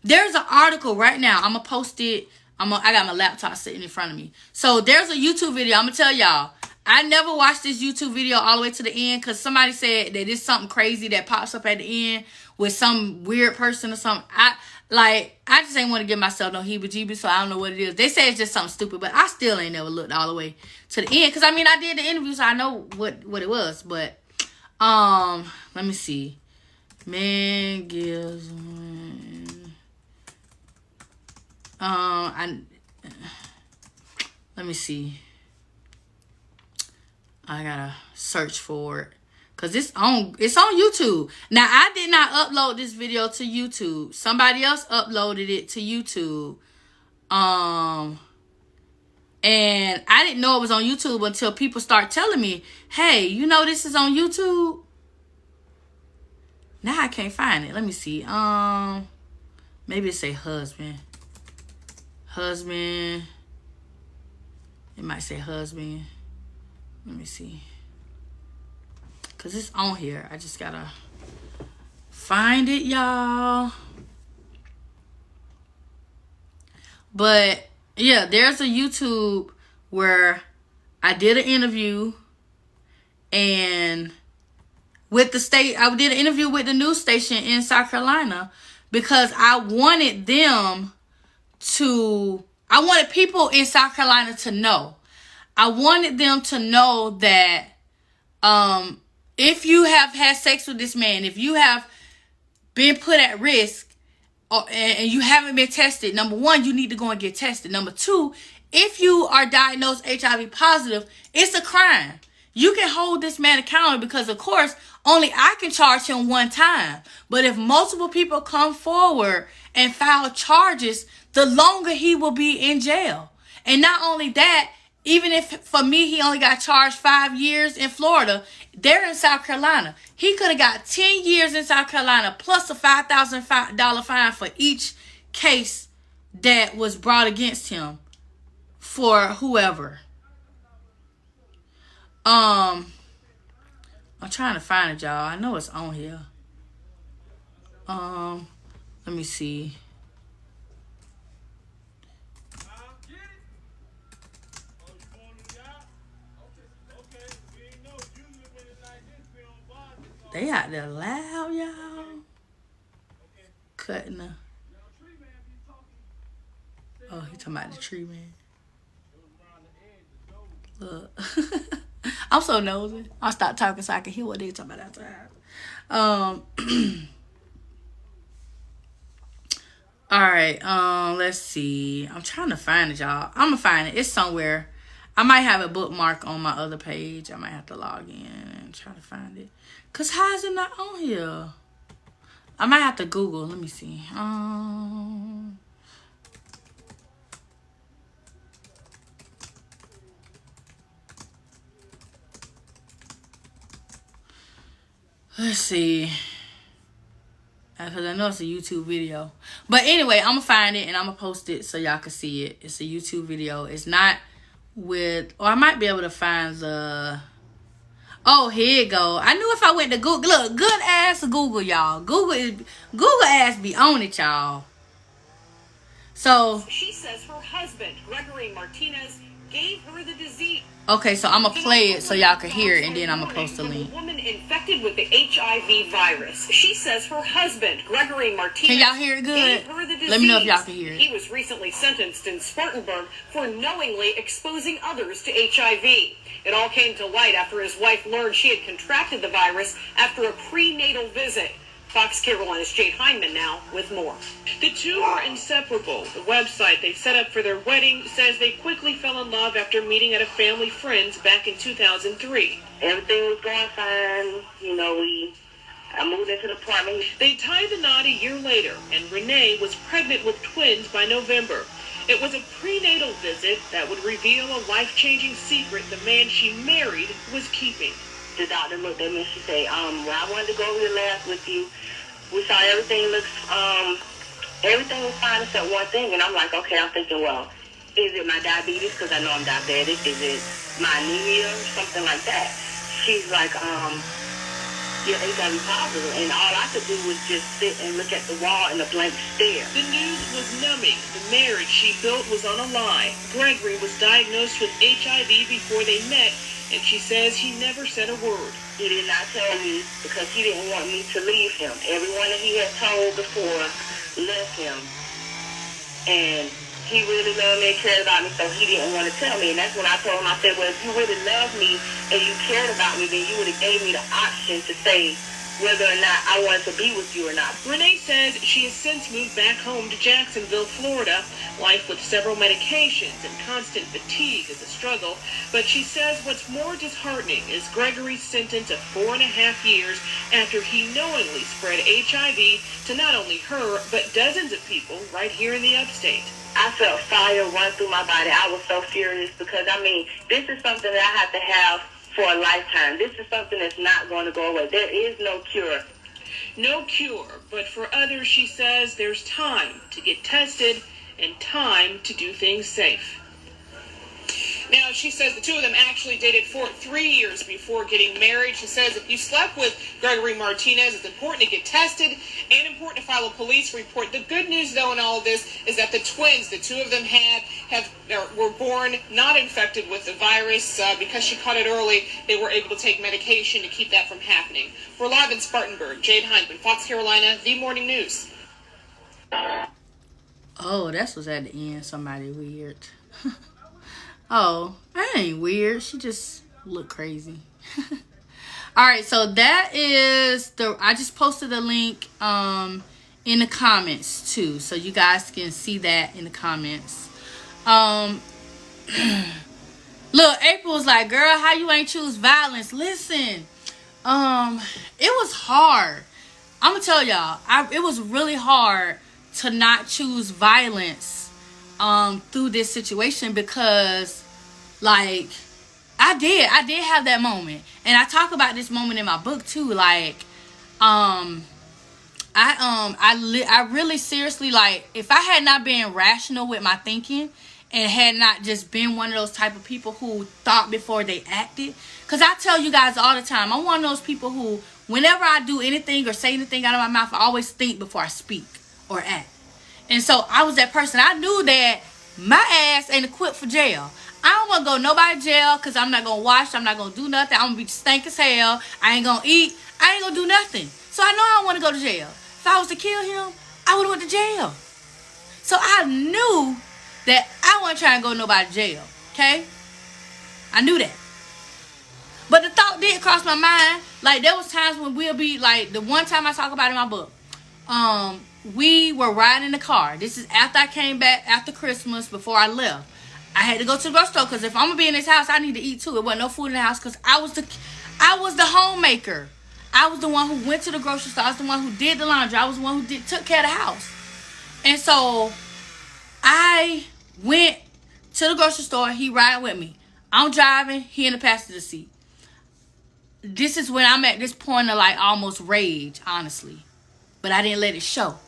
There's an article right now. I'm going to post it. I got my laptop sitting in front of me. So there's a YouTube video. I'm going to tell y'all. I never watched this YouTube video all the way to the end because somebody said that it's something crazy that pops up at the end with some weird person or something. I just ain't want to give myself no heebie-jeebies, so I don't know what it is. They say it's just something stupid, but I still ain't never looked all the way to the end. Because, I mean, I did the interview, so I know what it was. But Let me see. Man gives. Let me see. I gotta search for it. Cause it's on YouTube. Now I did not upload this video to YouTube. Somebody else uploaded it to YouTube. And I didn't know it was on YouTube until people start telling me, hey, you know this is on YouTube? Now I can't find it. Let me see. Maybe it say husband. Husband. It might say husband. Let me see. Because it's on here. I just gotta find it, y'all. But yeah, there's a YouTube where I did an interview and with the state, I did an interview with the news station in South Carolina because I wanted people in South Carolina to know. I wanted them to know that if you have had sex with this man, if you have been put at risk and you haven't been tested, number one, you need to go and get tested. Number two, if you are diagnosed HIV positive, it's a crime. You can hold this man accountable because, of course, only I can charge him one time. But if multiple people come forward and file charges, the longer he will be in jail. And not only that, even if for me he only got charged 5 years in Florida, they're in South Carolina. He could have got 10 years in South Carolina plus a $5,000 fine for each case that was brought against him for whoever. I'm trying to find it, y'all. I know it's on here. Let me see. They out there loud, y'all. Cutting the. Oh, he talking about the tree man. Look. I'm so nosy. I'll stop talking so I can hear what they talking about outside. Alright, let's see. I'm trying to find it, y'all. I'm gonna find it. It's somewhere. I might have a bookmark on my other page. I might have to log in and try to find it. Cause how is it not on here? I might have to Google. Let me see. Let's see. Because I know it's a YouTube video. But anyway, I'm going to find it and I'm going to post it so y'all can see it. It's a YouTube video. It's not with... Or I might be able to find the... Oh, here you go. I knew if I went to Google... Look, good ass Google, y'all. Google ass be on it, y'all. So... She says her husband, Gregory Martinez, gave her the disease. Okay, so I'm going to play it so y'all can hear it, and then I'm going to post the link. A woman infected with the HIV virus. She says her husband, Gregory Martinez, can y'all hear it good? Gave her the disease. Let me know if y'all can hear it. He was recently sentenced in Spartanburg for knowingly exposing others to HIV. It all came to light after his wife learned she had contracted the virus after a prenatal visit. Fox Carolina's Jade Hindman now with more. The two are inseparable. The website they set up for their wedding says they quickly fell in love after meeting at a family friend's back in 2003. Everything was going fine. You know, I moved into the apartment. They tied the knot a year later, and Renee was pregnant with twins by November. It was a prenatal visit that would reveal a life-changing secret the man she married was keeping. The doctor looked at me and she said, well, I wanted to go over the labs with you. We saw everything was fine except one thing. And I'm like, okay, I'm thinking, well, is it my diabetes? Because I know I'm diabetic. Is it my anemia or something like that? She's like, you're HIV positive. And all I could do was just sit and look at the wall in a blank stare. The news was numbing. The marriage she built was on a lie. Gregory was diagnosed with HIV before they met, and she says he never said a word. He did not tell me because he didn't want me to leave him. Everyone that he had told before left him. And he really loved me and cared about me, so he didn't want to tell me. And that's when I told him, I said, well, if you really loved me and you cared about me, then you would have gave me the option to say whether or not I wanted to be with you or not. Renee says she has since moved back home to Jacksonville, Florida. Life with several medications and constant fatigue is a struggle, but she says what's more disheartening is Gregory's sentence of 4.5 years after he knowingly spread HIV to not only her, but dozens of people right here in the upstate. I felt fire run through my body. I was so furious because, I mean, this is something that I have to have for a lifetime. This is something that's not going to go away. There is no cure. No cure, but for others, she says there's time to get tested and time to do things safe. Now, she says the two of them actually dated for 3 years before getting married. She says if you slept with Gregory Martinez, it's important to get tested and important to file a police report. The good news, though, in all of this is that the twins, the two of them were born not infected with the virus. Because she caught it early, they were able to take medication to keep that from happening. We're live in Spartanburg. Jade Hindman, Fox Carolina, The Morning News. Oh, that was at the end. Somebody weird. Oh, that ain't weird. She just looked crazy. All right, so that is I just posted a link in the comments too, so you guys can see that in the comments. Look, April was like, "Girl, how you ain't choose violence?" Listen, it was hard. I'm gonna tell y'all, it was really hard to not choose violence through this situation, because like I did have that moment, and I talk about this moment in my book too. Like I really seriously, like, if I had not been rational with my thinking and had not just been one of those type of people who thought before they acted, because I tell you guys all the time, I'm one of those people who, whenever I do anything or say anything out of my mouth, I always think before I speak or act. And so I was that person. I knew that my ass ain't equipped for jail. I don't want to go nobody jail, because I'm not going to wash. I'm not going to do nothing. I'm going to be stank as hell. I ain't going to eat. I ain't going to do nothing. So I know I don't want to go to jail. If I was to kill him, I would have went to jail. So I knew that I wasn't trying to go to nobody jail. Okay? I knew that. But the thought did cross my mind. Like, there was times when we'll be, like, the one time I talk about in my book, we were riding in the car. This is after I came back after Christmas, before I left. I had to go to the grocery store, because if I'm going to be in this house, I need to eat too. It wasn't no food in the house, because I was the homemaker. I was the one who went to the grocery store. I was the one who did the laundry. I was the one who took care of the house. And so I went to the grocery store. He riding with me. I'm driving. He in the passenger seat. This is when I'm at this point of, like, almost rage, honestly. But I didn't let it show.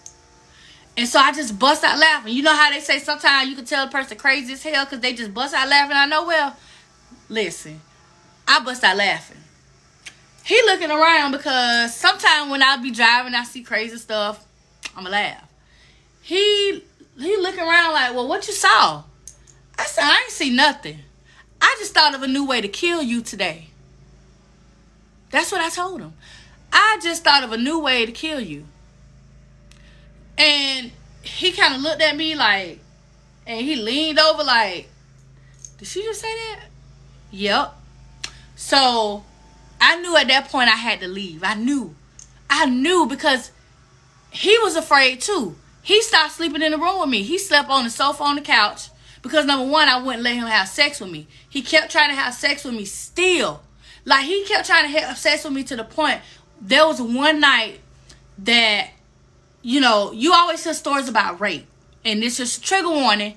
And so I just bust out laughing. You know how they say sometimes you can tell a person crazy as hell because they just bust out laughing out of nowhere? Listen, I bust out laughing. He looking around, because sometimes when I be driving, I see crazy stuff, I'ma laugh. He looking around like, well, what you saw? I said, I ain't see nothing. I just thought of a new way to kill you today. That's what I told him. I just thought of a new way to kill you. And he kind of looked at me like, and he leaned over like, did she just say that? Yep. So I knew at that point I had to leave. I knew because he was afraid too. He stopped sleeping in the room with me. He slept on the sofa on the couch because, number one, I wouldn't let him have sex with me. He kept trying to have sex with me still. Like, he kept trying to have sex with me to the point, there was one night that, you know, you always hear stories about rape. And this is a trigger warning.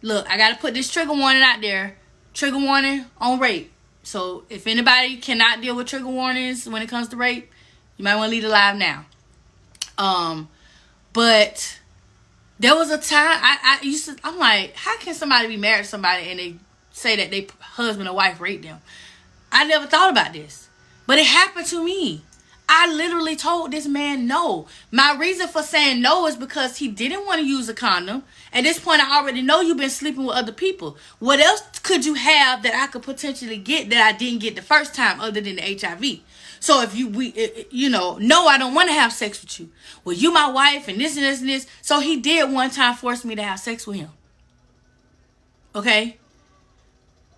Look, I got to put this trigger warning out there. Trigger warning on rape. So if anybody cannot deal with trigger warnings when it comes to rape, you might want to leave it live now. But there was a time I'm like, how can somebody be married to somebody and they say that their husband or wife raped them? I never thought about this, but it happened to me. I literally told this man no. My reason for saying no is because he didn't want to use a condom. At this point, I already know you've been sleeping with other people. What else could you have that I could potentially get that I didn't get the first time other than the HIV? So if no, I don't want to have sex with you. Well, you my wife and this and this and this. So he did one time force me to have sex with him. Okay?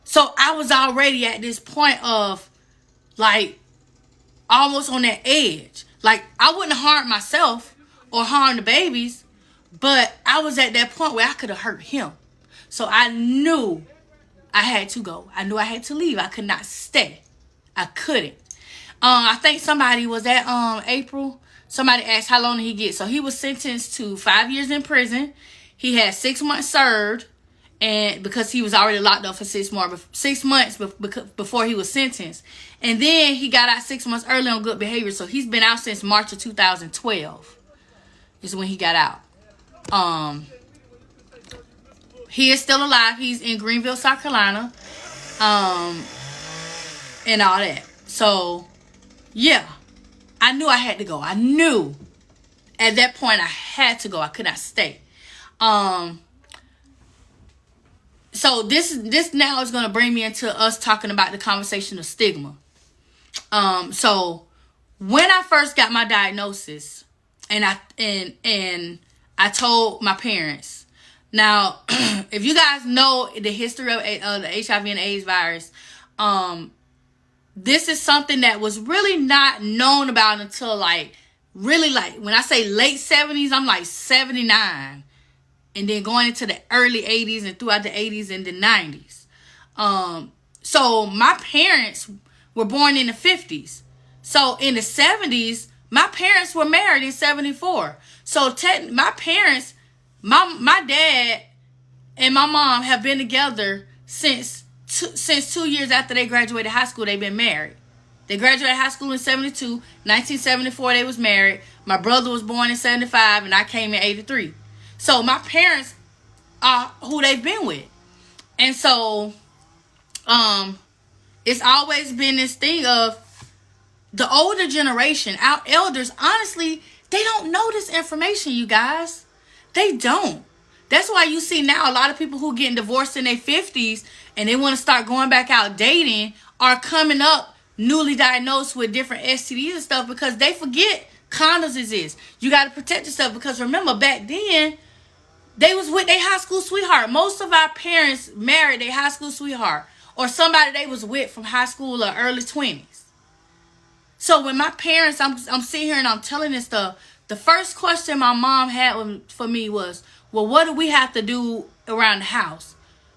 So I was already at this point of, like, almost on that edge. Like, I wouldn't harm myself or harm the babies, but I was at that point where I could have hurt him. So I knew I had to go. I knew I had to leave. I could not stay. I couldn't. I think somebody was at April. Somebody asked how long did he get. So he was sentenced to 5 years in prison. He had 6 months served, and because he was already locked up for 6 months before he was sentenced. And then he got out 6 months early on good behavior. So he's been out since March of 2012 is when he got out. He is still alive. He's in Greenville, South Carolina. And all that. So, yeah. I knew I had to go. I knew at that point I had to go. I could not stay. So this now is going to bring me into us talking about the conversation of stigma. So when I first got my diagnosis, and I told my parents. Now, if you guys know the history of the HIV and AIDS virus, this is something that was really not known about until really when I say late 70s, I'm like 79. And then going into the early 80s and throughout the 80s and the 90s. So my parents were born in the 50s. So in the 70s, my parents were married in 74. So my parents, my dad and my mom have been together since 2 years after they graduated high school. They've been married. They graduated high school in 72. 1974, they was married. My brother was born in 75, and I came in 83. So my parents are who they've been with. And so it's always been this thing of the older generation, our elders, honestly, they don't know this information, you guys. They don't. That's why you see now a lot of people who getting divorced in their 50s and they want to start going back out dating are coming up newly diagnosed with different STDs and stuff because they forget condoms exist. You got to protect yourself because remember back then, they was with their high school sweetheart. Most of our parents married their high school sweetheart or somebody they was with from high school or early 20s. So when my parents, I'm sitting here and I'm telling this stuff, the first question my mom had for me was, well, what do we have to do around the house?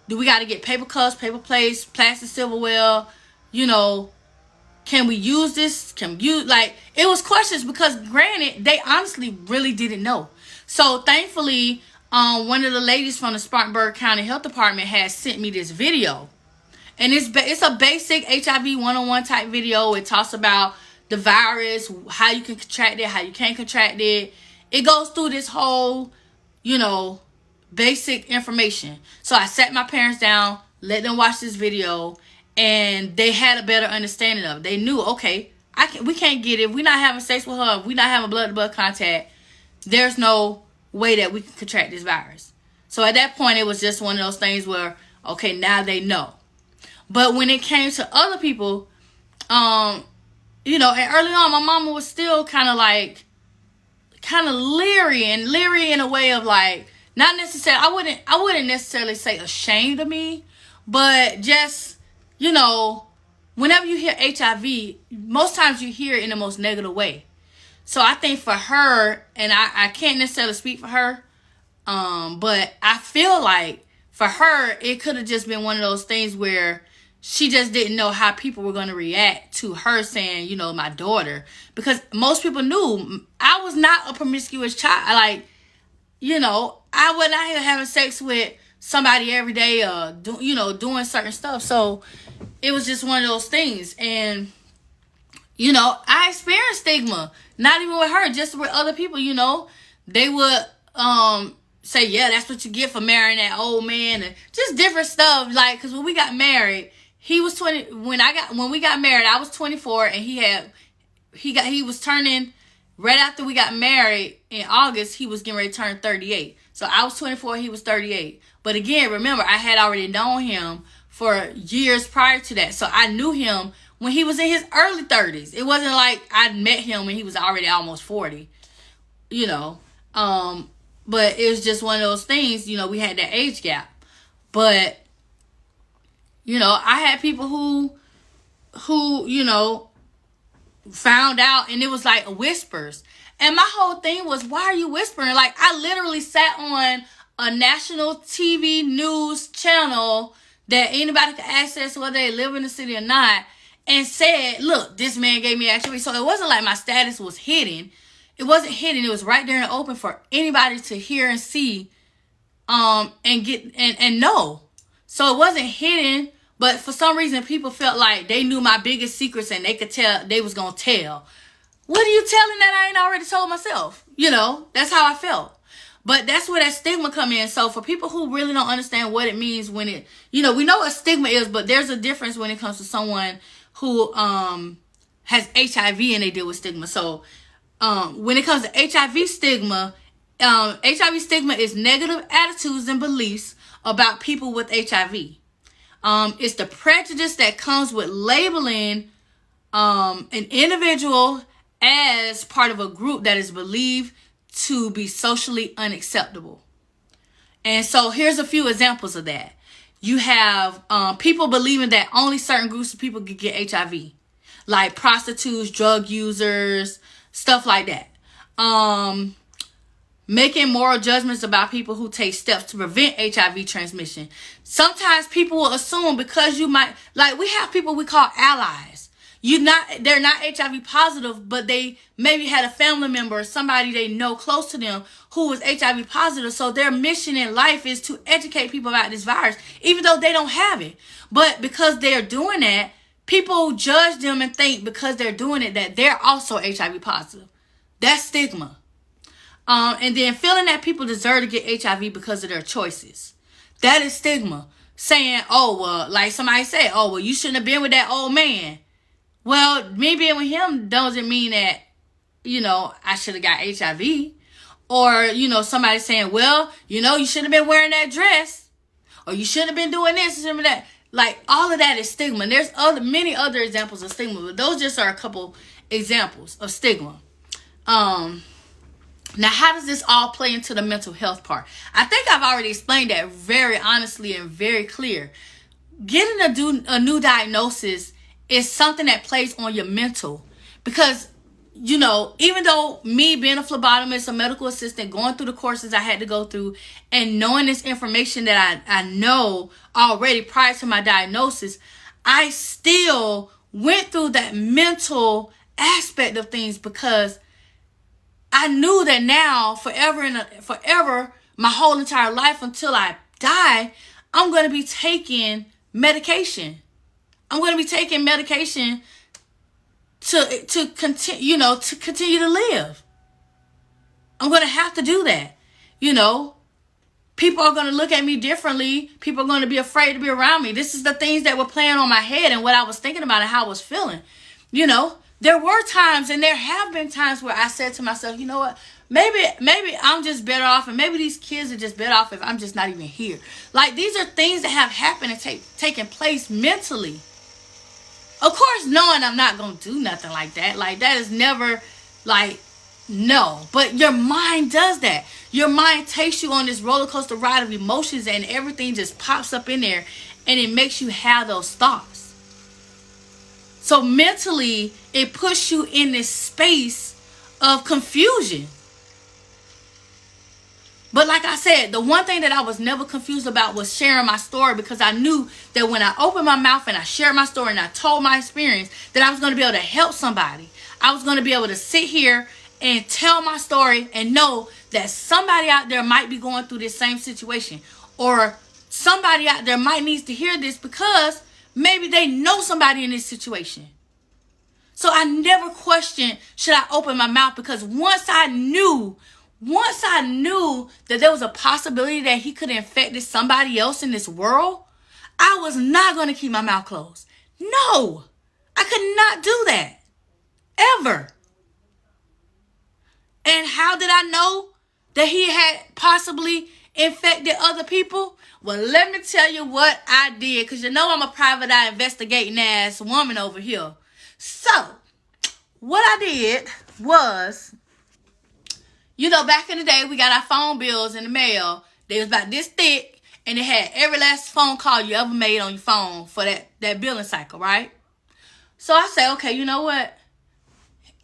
Do we got to get paper cups, paper plates, plastic silverware? Can we use this? It was questions because granted, they honestly really didn't know. So thankfully, one of the ladies from the Spartanburg County Health Department has sent me this video. And it's a basic HIV 101 type video. It talks about the virus, how you can contract it, how you can't contract it. It goes through this whole, basic information. So I sat my parents down, let them watch this video, and they had a better understanding of it. They knew, okay, we can't get it. We're not having sex with her. We're not having blood-to-blood contact. There's no way that we can contract this virus. So at that point, it was just one of those things where, okay, now they know. But when it came to other people, and early on, my mama was still kind of leery in a way of not necessarily, I wouldn't necessarily say ashamed of me, but just, whenever you hear HIV, most times you hear it in the most negative way. So I think for her, and I can't necessarily speak for her, but I feel like for her, it could have just been one of those things where she just didn't know how people were going to react to her saying, my daughter. Because most people knew I was not a promiscuous child. I wasn't out here having sex with somebody every day or, doing certain stuff. So it was just one of those things. And, I experienced stigma. Not even with her, just with other people, They would say, yeah, that's what you get for marrying that old man. And just different stuff. Because when we got married, he was 20. When we got married, I was 24, and he was turning right after we got married in August. He was getting ready to turn 38. So I was 24, he was 38. But again, remember, I had already known him for years prior to that. So I knew him when he was in his early 30s. It wasn't like I met him when he was already almost 40. But it was just one of those things. We had that age gap. But You know, I had people who, you know, found out and it was like whispers. And my whole thing was, why are you whispering? Like, I literally sat on a national TV news channel that anybody could access whether they live in the city or not, and said, look, this man gave me HIV. So it wasn't like my status was hidden. It wasn't hidden. It was right there in the open for anybody to hear and see, and get and know. So it wasn't hidden, but for some reason people felt like they knew my biggest secrets and they could tell, they was gonna tell. What are you telling that I ain't already told myself? You know, that's how I felt. But that's where that stigma come in. So for people who really don't understand what it means when it, you know, we know what stigma is, but there's a difference when it comes to someone who has HIV and they deal with stigma. So when it comes to HIV stigma is negative attitudes and beliefs about people with HIV. It's the prejudice that comes with labeling an individual as part of a group that is believed to be socially unacceptable. And so here's a few examples of that. You have people believing that only certain groups of people could get HIV, like prostitutes, drug users, stuff like that. Making moral judgments about people who take steps to prevent HIV transmission. Sometimes people will assume because you might, like, we have people we call allies. They're not HIV positive, but they maybe had a family member or somebody they know close to them who was HIV positive. So their mission in life is to educate people about this virus, even though they don't have it. But because they're doing that, people judge them and think because they're doing it that they're also HIV positive. That's stigma. And then feeling that people deserve to get HIV because of their choices. That is stigma. Saying, oh, well, like somebody said, oh, well, you shouldn't have been with that old man. Well, me being with him doesn't mean that, you know, I should have got HIV. Or, you know, somebody saying, well, you know, you shouldn't have been wearing that dress. Or you shouldn't have been doing this and that. Like, all of that is stigma. And there's many other examples of stigma. But those just are a couple examples of stigma. Now, how does this all play into the mental health part? I think I've already explained that very honestly and very clear. Getting a new diagnosis is something that plays on your mental. Because, you know, even though me being a phlebotomist, a medical assistant, going through the courses I had to go through, and knowing this information that I know already prior to my diagnosis, I still went through that mental aspect of things because I knew that now, forever, my whole entire life until I die, I'm going to be taking medication. I'm going to be taking medication to continue, to continue to live. I'm going to have to do that. You know, people are going to look at me differently. People are going to be afraid to be around me. This is the things that were playing on my head and what I was thinking about and how I was feeling. You know, there were times and there have been times where I said to myself, you know what, maybe I'm just better off, and maybe these kids are just better off if I'm just not even here. Like, these are things that have happened and taken place mentally. Of course, knowing I'm not going to do nothing like that. Like, that is never, like, no. But your mind does that. Your mind takes you on this roller coaster ride of emotions and everything just pops up in there and it makes you have those thoughts. So mentally, it puts you in this space of confusion. But like I said, the one thing that I was never confused about was sharing my story, because I knew that when I opened my mouth and I shared my story and I told my experience, that I was going to be able to help somebody. I was going to be able to sit here and tell my story and know that somebody out there might be going through this same situation, or somebody out there might need to hear this because maybe they know somebody in this situation. So I never questioned, should I open my mouth? Because once I knew that there was a possibility that he could have infected somebody else in this world, I was not going to keep my mouth closed. No, I could not do that. Ever. And how did I know that he had possibly infected other people? Well, let me tell you what I did, because you know I'm a private eye investigating ass woman over here. So, what I did was, you know, back in the day, we got our phone bills in the mail. They was about this thick, and it had every last phone call you ever made on your phone for that billing cycle, right? So I said, okay, you know what?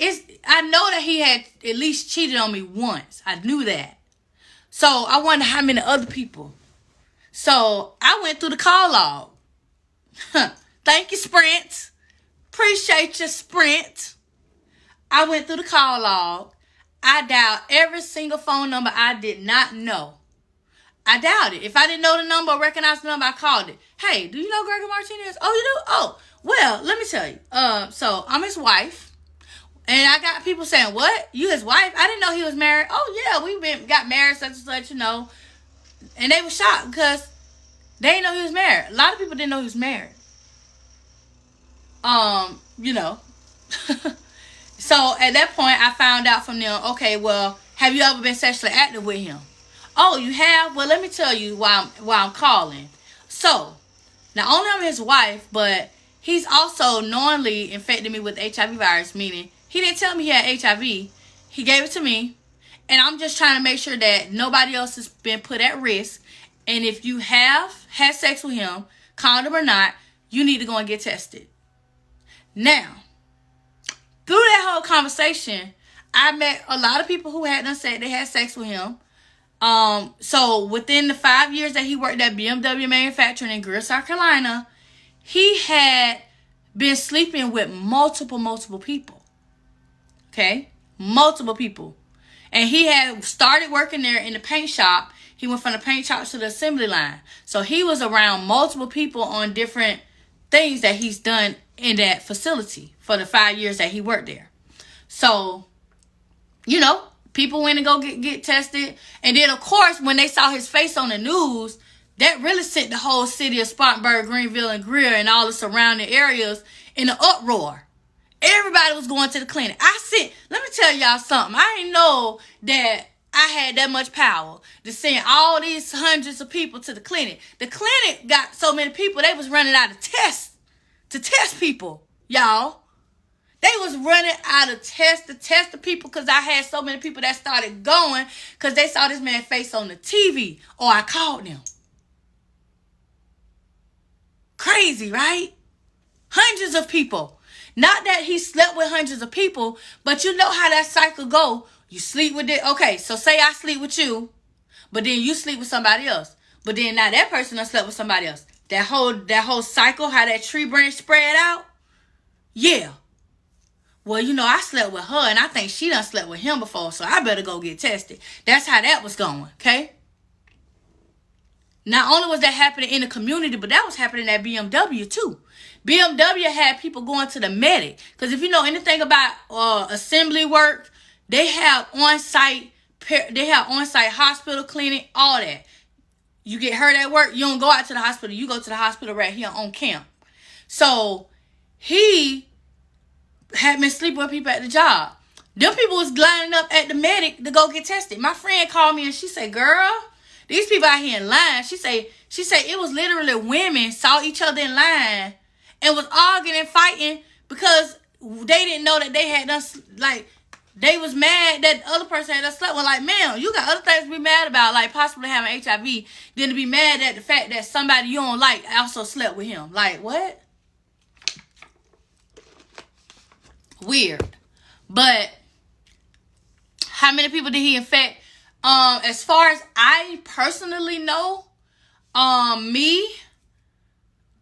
I know that he had at least cheated on me once. I knew that. So I wonder how many other people. So I went through the call log. Thank you, Sprint. Appreciate you, Sprint. I went through the call log. I dialed every single phone number I did not know. I dialed it. If I didn't know the number or recognize the number, I called it. Hey, do you know Gregory Martinez? Oh, you do? Oh, well, let me tell you. So I'm his wife. And I got people saying, what? You his wife? I didn't know he was married. Oh, yeah, we got married, such and such, you know. And they were shocked because they didn't know he was married. A lot of people didn't know he was married. You know. So at that point, I found out from them, okay, well, have you ever been sexually active with him? Oh, you have? Well, let me tell you why I'm calling. So, not only am I his wife, but he's also knowingly infected me with HIV virus, meaning he didn't tell me he had HIV. He gave it to me. And I'm just trying to make sure that nobody else has been put at risk. And if you have had sex with him, condom or not, you need to go and get tested. Now, through that whole conversation, I met a lot of people who had done said they had sex with him. So within the 5 years that he worked at BMW Manufacturing in Greer, South Carolina, he had been sleeping with multiple people. Okay? Multiple people. And he had started working there in the paint shop. He went from the paint shop to the assembly line. So he was around multiple people on different things that he's done in that facility for the 5 years that he worked there. So, you know, people went to go get tested. And then, of course, when they saw his face on the news, that really sent the whole city of Spartanburg, Greenville, and Greer and all the surrounding areas in an uproar. Everybody was going to the clinic. Let me tell y'all something. I didn't know that I had that much power to send all these hundreds of people to the clinic. The clinic got so many people, they was running out of tests to test people, y'all. They was running out of tests to test the people because I had so many people that started going because they saw this man's face on the TV or I called them. Crazy, right? Hundreds of people. Not that he slept with hundreds of people, but you know how that cycle go. You sleep with it. Okay, so say I sleep with you, but then you sleep with somebody else. But then now that person done slept with somebody else. That whole cycle, how that tree branch spread out. Yeah. Well, you know, I slept with her, and I think she done slept with him before, so I better go get tested. That's how that was going, okay? Not only was that happening in the community, but that was happening at BMW too. BMW had people going to the medic. Because if you know anything about assembly work, they have on-site hospital, clinic, all that. You get hurt at work, you don't go out to the hospital. You go to the hospital right here on camp. So he had been sleeping with people at the job. Them people was lining up at the medic to go get tested. My friend called me and she said, girl, these people out here in line. She said it was literally women saw each other in line and was arguing and fighting because they didn't know that they had done, like, they was mad that the other person had done slept with. Like, man, you got other things to be mad about, like possibly having HIV, than to be mad at the fact that somebody you don't like also slept with him. Like, what? Weird. But how many people did he infect? As far as I personally know,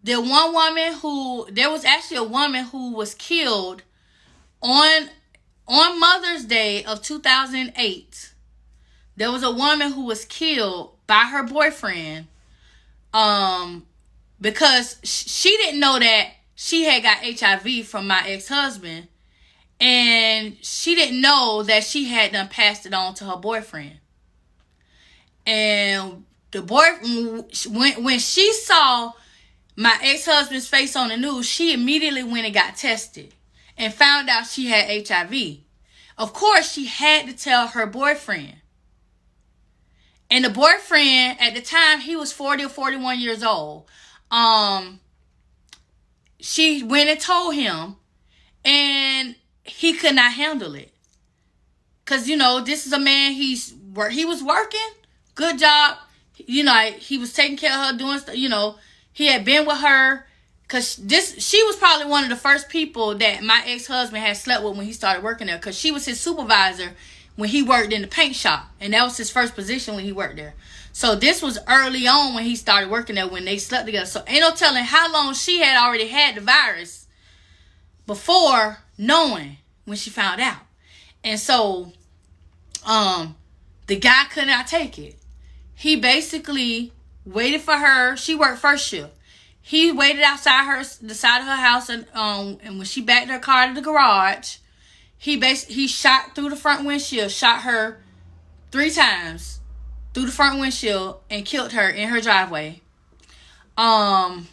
there was actually a woman who was killed on Mother's Day of 2008. There was a woman who was killed by her boyfriend, because she didn't know that she had got HIV from my ex-husband, and she didn't know that she had done passed it on to her boyfriend. And the boyfriend, when she saw my ex-husband's face on the news, she immediately went and got tested and found out she had HIV. Of course, she had to tell her boyfriend. And the boyfriend, at the time, he was 40 or 41 years old. She went and told him, and he could not handle it. Because, you know, this is a man, he was working, good job, he was taking care of her, doing stuff, he had been with her. Because she was probably one of the first people that my ex-husband had slept with when he started working there. Because she was his supervisor when he worked in the paint shop. And that was his first position when he worked there. So this was early on when he started working there, when they slept together. So ain't no telling how long she had already had the virus before knowing when she found out. And so the guy could not take it. He basically waited for her. She worked first shift. He waited outside the side of her house, and when she backed her car to the garage, he shot through the front windshield, shot her 3 times through the front windshield, and killed her in her driveway. And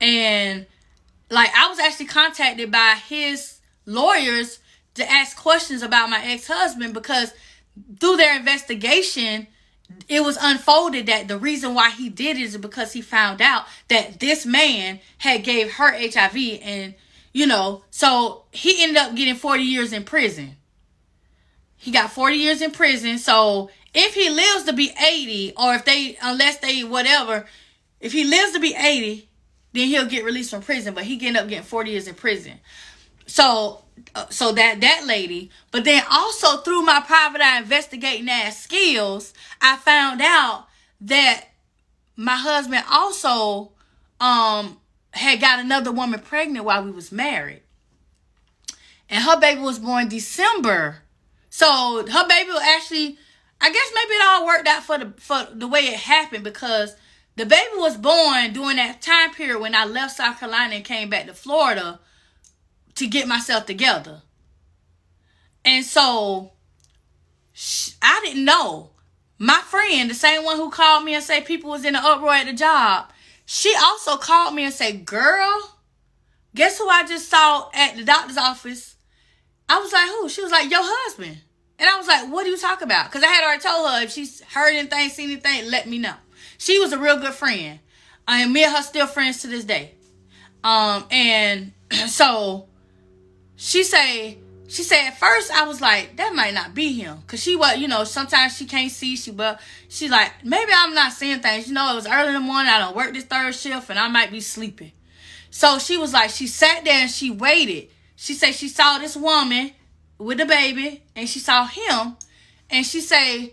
like, I was actually contacted by his lawyers to ask questions about my ex-husband, because through their investigation, it was unfolded that the reason why he did it is because he found out that this man had gave her HIV, and so he ended up getting 40 years in prison. He got 40 years in prison. So if he lives to be 80, or if he lives to be 80, then he'll get released from prison, but he ended up getting 40 years in prison. So that lady, but then also through my private eye investigating ass skills, I found out that my husband also had got another woman pregnant while we was married, and her baby was born December. So her baby was actually, I guess maybe it all worked out for the way it happened, because the baby was born during that time period when I left South Carolina and came back to Florida to get myself together. And so I didn't know. My friend, the same one who called me and said people was in an uproar at the job, she also called me and said, girl, guess who I just saw at the doctor's office? I was like, who? She was like, your husband. And I was like, what are you talking about? Because I had already told her if she's heard anything, seen anything, let me know. She was a real good friend. And me and her still friends to this day. And so she said at first I was like, that might not be him. Because she was, sometimes she can't see. She's like, maybe I'm not seeing things. It was early in the morning. I don't work this third shift and I might be sleeping. So she was like, she sat there and she waited. She said she saw this woman with the baby and she saw him. And she said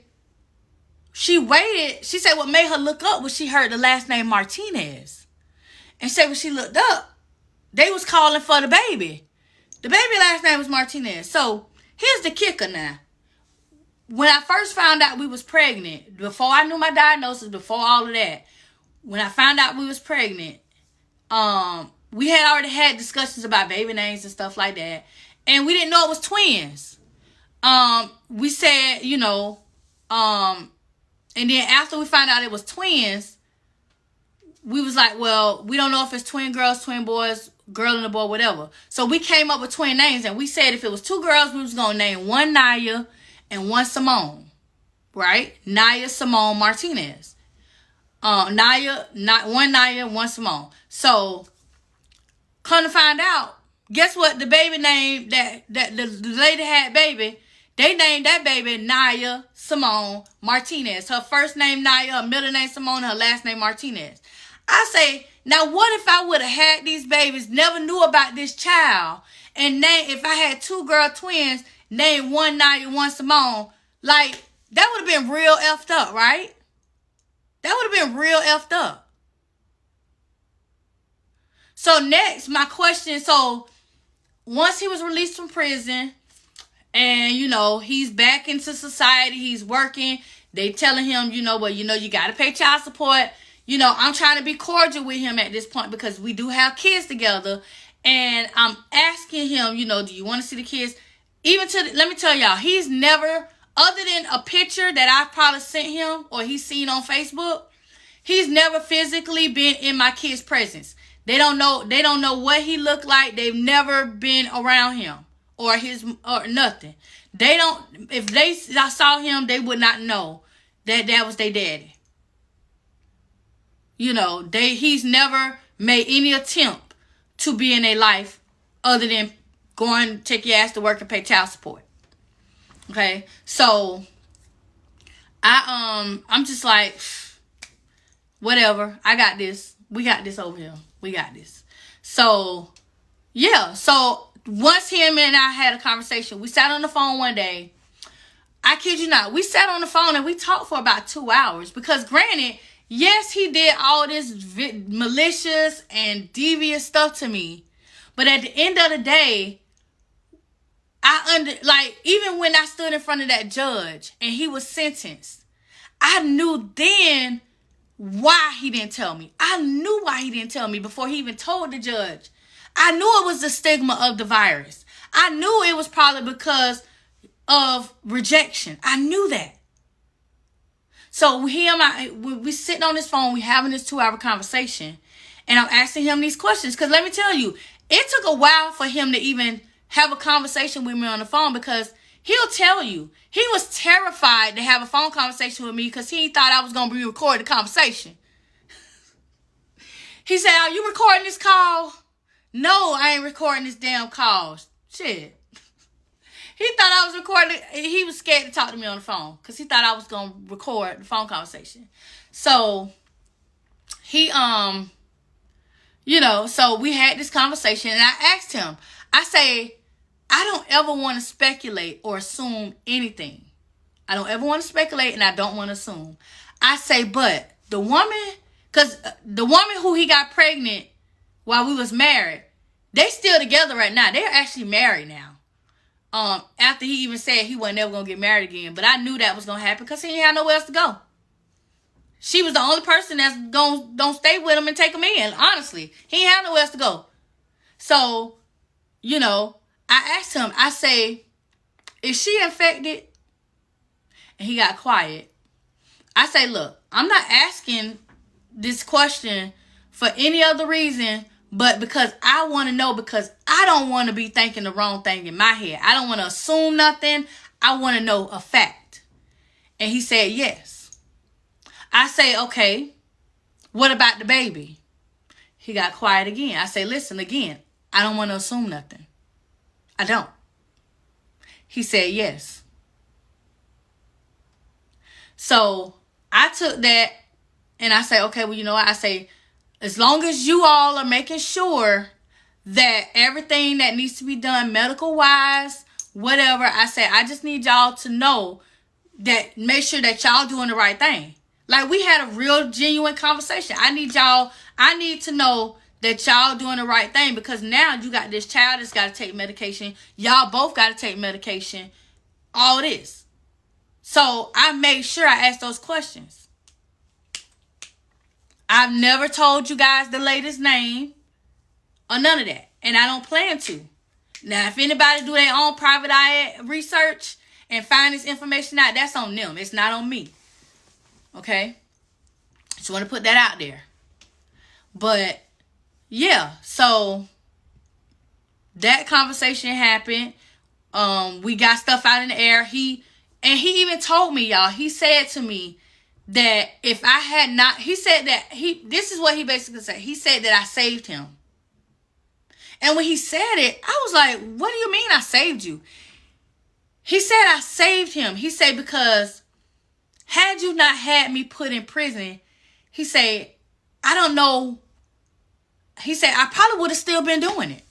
she waited. She said what made her look up was she heard the last name Martinez. And said when she looked up, they was calling for the baby. The baby last name was Martinez. So here's the kicker now. When I first found out we was pregnant, before I knew my diagnosis, before all of that, when I found out we was pregnant, we had already had discussions about baby names and stuff like that. And we didn't know it was twins. We said, and then after we found out it was twins, we was like, well, we don't know if it's twin girls, twin boys, girl and a boy, whatever. So we came up with twin names, and we said if it was 2 girls, we was going to name one Naya and one Simone. Right? Naya, Simone, Martinez. One Naya, one Simone. So, come to find out, guess what? The baby name that the lady had baby, they named that baby Naya Simone Martinez. Her first name Naya, her middle name Simone, her last name Martinez. I say, now what if I would have had these babies, never knew about this child, and if I had 2 girl twins, named one Naya, one Simone, like, that would have been real effed up, right? That would have been real effed up. So next, my question, so once he was released from prison, and, he's back into society, he's working, they telling him, you got to pay child support. I'm trying to be cordial with him at this point because we do have kids together. And I'm asking him, do you want to see the kids? Let me tell y'all, he's never, other than a picture that I probably sent him or he's seen on Facebook, he's never physically been in my kids' presence. They don't know what he looked like. They've never been around him or nothing. If they saw him, they would not know that was their daddy. He's never made any attempt to be in their life other than going, take your ass to work and pay child support. Okay. So I'm just like, whatever. I got this. We got this over here. We got this. So, yeah. So, once him and I had a conversation, we sat on the phone one day. I kid you not. We sat on the phone and we talked for about 2 hours. Because granted, yes, he did all this malicious and devious stuff to me. But at the end of the day, even when I stood in front of that judge and he was sentenced, I knew then why he didn't tell me. I knew why he didn't tell me before he even told the judge. I knew it was the stigma of the virus. I knew it was probably because of rejection. I knew that. So we sitting on this phone, we having this 2-hour conversation, and I'm asking him these questions. Because let me tell you, it took a while for him to even have a conversation with me on the phone, because he'll tell you, he was terrified to have a phone conversation with me because he thought I was going to be recording the conversation. He said, "Are you recording this call?" "No, I ain't recording this damn call." Shit. He thought I was recording. He was scared to talk to me on the phone because he thought I was going to record the phone conversation. So, he, so we had this conversation, and I asked him, I say, I don't ever want to speculate or assume anything. I don't ever want to speculate, and I don't want to assume. I say, but the woman, because the woman who he got pregnant while we was married, they still together right now. They're actually married now. After he even said he wasn't never going to get married again. But I knew that was going to happen because he didn't have nowhere else to go. She was the only person that's going to stay with him and take him in. Honestly, he didn't have nowhere else to go. So, I asked him, I say, "Is she infected?" And he got quiet. I say, "Look, I'm not asking this question for any other reason but because I want to know, because I don't want to be thinking the wrong thing in my head. I don't want to assume nothing. I want to know a fact." And he said, "Yes." I say, "Okay, what about the baby?" He got quiet again. I say, "Listen, again, I don't want to assume nothing. I don't." He said, "Yes." So I took that and I say, okay, well, you know what? I say, as long as you all are making sure that everything that needs to be done medical wise, whatever, I say, I just need y'all to know that, make sure that y'all doing the right thing. Like, we had a real genuine conversation. I need to know that y'all doing the right thing, because now you got this child that's got to take medication. Y'all both got to take medication. All this. So I made sure I asked those questions. I've never told you guys the latest name or none of that. And I don't plan to. Now, if anybody do their own private eye research and find this information out, that's on them. It's not on me. Okay? Just want to put that out there. But, yeah. So, that conversation happened. We got stuff out in the air. He even told me, y'all, he said to me that if I had not, he said that this is what he basically said. He said that I saved him. And when he said it, I was like, what do you mean I saved you? He said I saved him. He said, because had you not had me put in prison, he said, I don't know. He said, I probably would have still been doing it.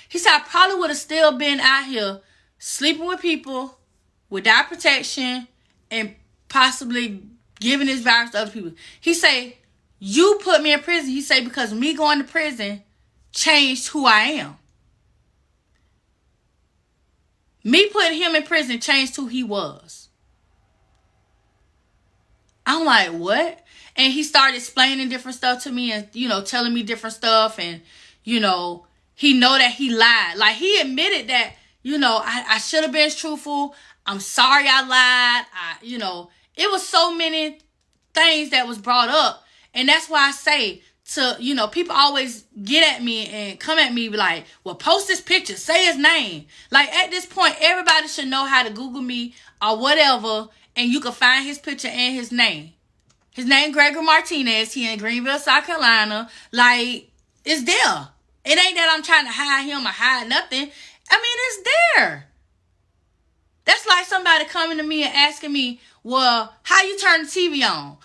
He said, I probably would have still been out here sleeping with people without protection and possibly giving this virus to other people. He said, you put me in prison. He said, because me going to prison changed who I am. Me putting him in prison changed who he was. I'm like, what? And he started explaining different stuff to me and, telling me different stuff. And, he know that he lied. Like, he admitted that, I should have been truthful. I'm sorry I lied. It was so many things that was brought up. And that's why I say to, people always get at me and come at me like, well, post this picture, say his name. Like, at this point, everybody should know how to Google me or whatever, and you can find his picture and his name. His name, Gregory Martinez. He in Greenville, South Carolina. Like, it's there. It ain't that I'm trying to hide him or hide nothing. I mean, it's there. That's like somebody coming to me and asking me, well, how you turn the TV on?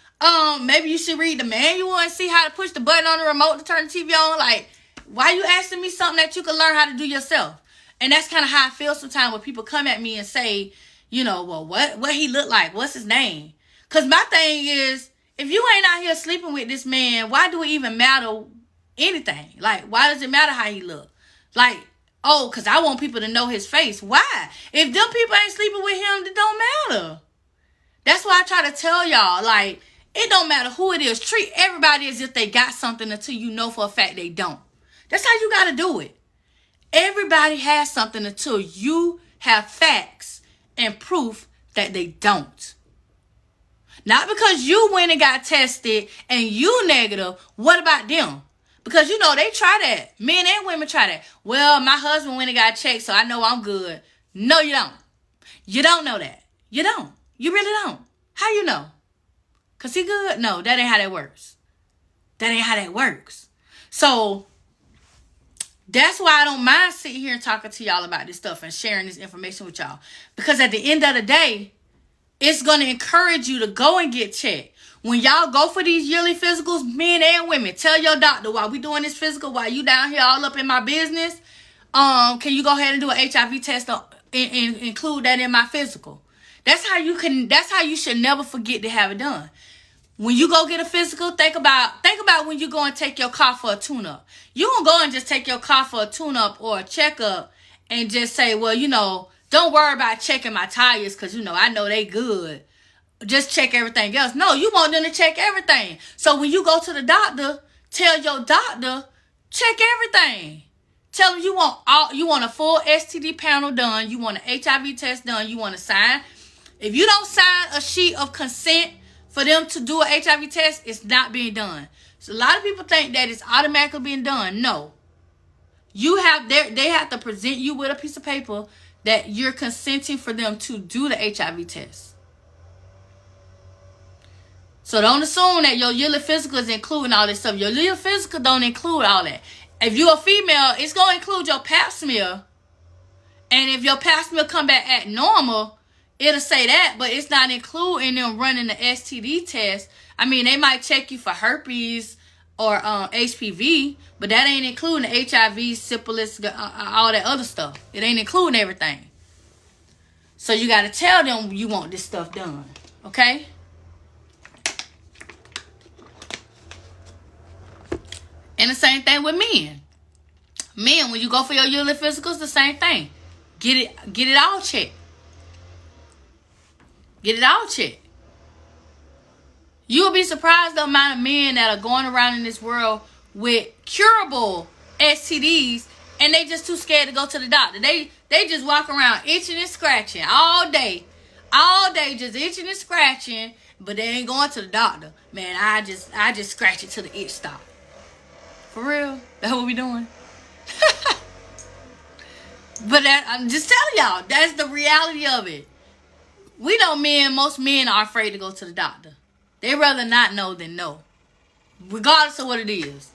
Maybe you should read the manual and see how to push the button on the remote to turn the TV on. Like, why you asking me something that you can learn how to do yourself? And that's kind of how I feel sometimes when people come at me and say, you know, well, what he look like? What's his name? Because my thing is, if you ain't out here sleeping with this man, why do it even matter anything? Like, why does it matter how he look? Like, oh, because I want people to know his face. Why? If them people ain't sleeping with him, it don't matter. That's why I try to tell y'all, like, it don't matter who it is. Treat everybody as if they got something until you know for a fact they don't. That's how you got to do it. Everybody has something until you have facts and proof that they don't. Not because you went and got tested and you negative. What about them? Because, you know, they try that. Men and women try that. Well, my husband went and got checked, so I know I'm good. No, you don't. You don't know that. You don't. You really don't. How you know? Because he good? No, that ain't how that works. That ain't how that works. So, that's why I don't mind sitting here and talking to y'all about this stuff and sharing this information with y'all. Because at the end of the day, it's going to encourage you to go and get checked. When y'all go for these yearly physicals, men and women, tell your doctor, while we doing this physical, while you down here all up in my business, can you go ahead and do an HIV test and include that in my physical? That's how you should never forget to have it done. When you go get a physical, think about when you go and take your car for a tune-up. You don't go and just take your car for a tune-up or a checkup and just say, well, you know, don't worry about checking my tires because, you know, I know they good. Just check everything else. No, you want them to check everything. So when you go to the doctor, tell your doctor, check everything. Tell them you want a full STD panel done. You want an HIV test done. You want to sign. If you don't sign a sheet of consent for them to do an HIV test, it's not being done. So a lot of people think that it's automatically being done. No. They have to present you with a piece of paper that you're consenting for them to do the HIV test. So don't assume that your yearly physical is including all this stuff. Your yearly physical don't include all that. If you're a female, it's going to include your pap smear. And if your pap smear come back at normal, it'll say that, but it's not including them running the STD test. I mean, they might check you for herpes or HPV, but that ain't including the HIV, syphilis, all that other stuff. It ain't including everything. So you got to tell them you want this stuff done, okay? And the same thing with men. Men, when you go for your yearly physicals, the same thing. Get it all checked. Get it all checked. You'll be surprised the amount of men that are going around in this world with curable STDs and they just too scared to go to the doctor. They just walk around itching and scratching all day. All day just itching and scratching, but they ain't going to the doctor. Man, I just scratch it till the itch stop. For real? That's what we doing? But I'm just telling y'all, that's the reality of it. We know most men are afraid to go to the doctor. They rather not know than know. Regardless of what it is.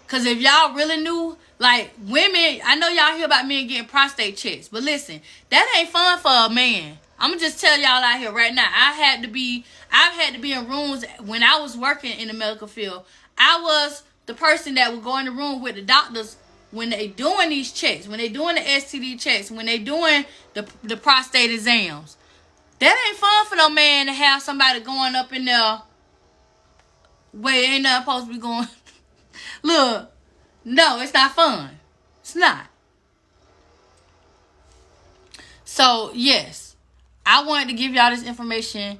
Because if y'all really knew, like women, I know y'all hear about men getting prostate checks. But listen, that ain't fun for a man. I'm going to just tell y'all out here right now. I've had to be in rooms when I was working in the medical field. I was the person that would go in the room with the doctors when they doing these checks, when they doing the STD checks, when they doing the prostate exams. That ain't fun for no man to have somebody going up in there where ain't nothing supposed to be going. Look, no, it's not fun. It's not. So, yes, I wanted to give y'all this information.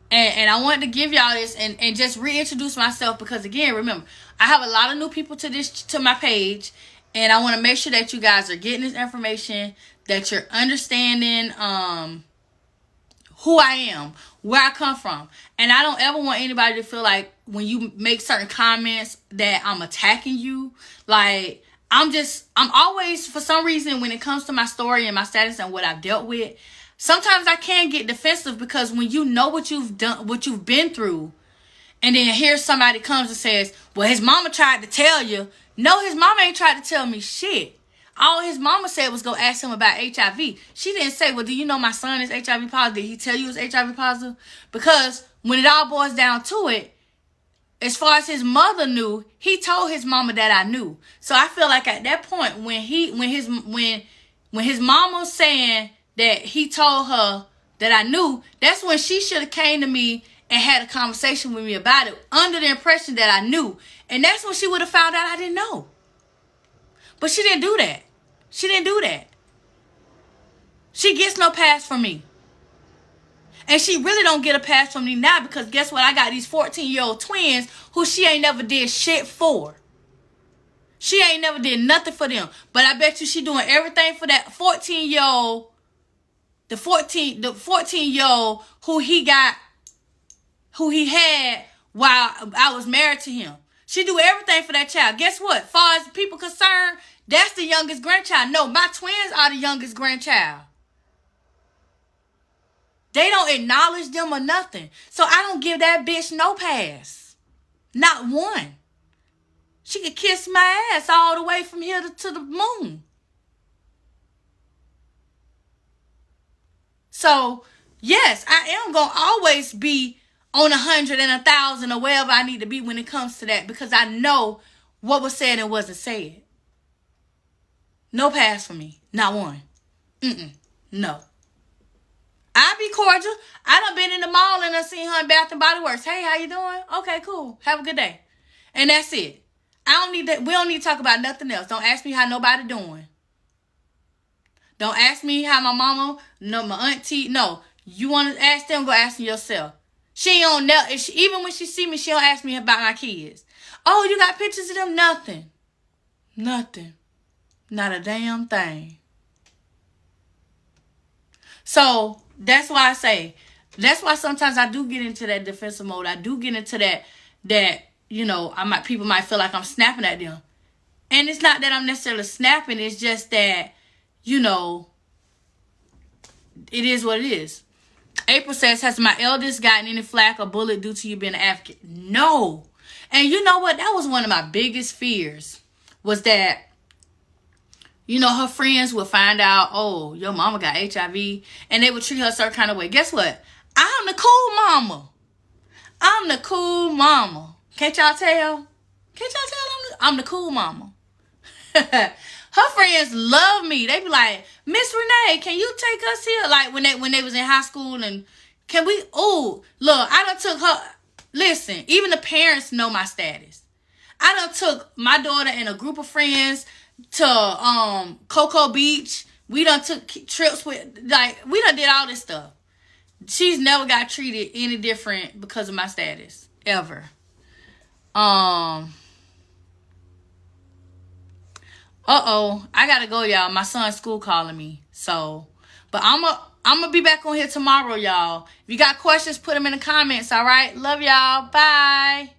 And I wanted to give y'all this and just reintroduce myself because, again, remember, I have a lot of new people to my page. And I want to make sure that you guys are getting this information, that you're understanding who I am, where I come from. And I don't ever want anybody to feel like when you make certain comments that I'm attacking you. Like, I'm always, for some reason, when it comes to my story and my status and what I've dealt with, sometimes I can get defensive because when you know what you've done, what you've been through, and then here somebody comes and says, well, his mama tried to tell you. No, his mama ain't tried to tell me shit. All his mama said was go ask him about HIV. She didn't say, well, do you know my son is HIV positive? Did he tell you he was HIV positive? Because when it all boils down to it, as far as his mother knew, he told his mama that I knew. So I feel like at that point, when his mama was saying that he told her that I knew, that's when she should have came to me and had a conversation with me about it, under the impression that I knew. And that's when she would have found out I didn't know. But she didn't do that. She didn't do that. She gets no pass from me. And she really don't get a pass from me now, because guess what? I got these 14-year-old twins who she ain't never did shit for. She ain't never did nothing for them. But I bet you she doing everything for that 14-year-old, the 14-year-old who he had while I was married to him. She do everything for that child. Guess what? Far as people concerned, that's the youngest grandchild. No, my twins are the youngest grandchild. They don't acknowledge them or nothing. So I don't give that bitch no pass. Not one. She could kiss my ass all the way from here to the moon. So, yes, I am going to always be on 100 and 1,000 or wherever I need to be when it comes to that, because I know what was said and wasn't said. No pass for me. Not one. No. I be cordial. I done been in the mall and I seen her in Bath and Body Works. Hey, how you doing? Okay, cool. Have a good day. And that's it. I don't need that. We don't need to talk about nothing else. Don't ask me how nobody doing. Don't ask me how my mama, no, my auntie. No, you want to ask them, go ask them yourself. She don't know. Even when she see me, she don't ask me about my kids. Oh, you got pictures of them? Nothing. Nothing. Not a damn thing. So that's why I say, that's why sometimes I do get into that defensive mode. I do get into that, you know, people might feel like I'm snapping at them. And it's not that I'm necessarily snapping. It's just that, you know, it is what it is. April says, has my eldest gotten any flack or bullet due to you being an advocate? No. And you know what? That was one of my biggest fears, was that, you know, her friends would find out, oh, your mama got HIV, and they would treat her a certain kind of way. Guess what? I'm the cool mama. I'm the cool mama. Can't y'all tell? Can't y'all tell I'm the cool mama? Her friends love me. They be like, Miss Renee, can you take us here? Like when they was in high school, and can we? Oh, look, I done took her. Listen, even the parents know my status. I done took my daughter and a group of friends to Cocoa Beach. We done took trips with, like, we done did all this stuff. She's never got treated any different because of my status, ever. I gotta go, y'all. My son's school calling me. So, but I'm gonna be back on here tomorrow, y'all. If you got questions, put them in the comments, all right? Love y'all. Bye.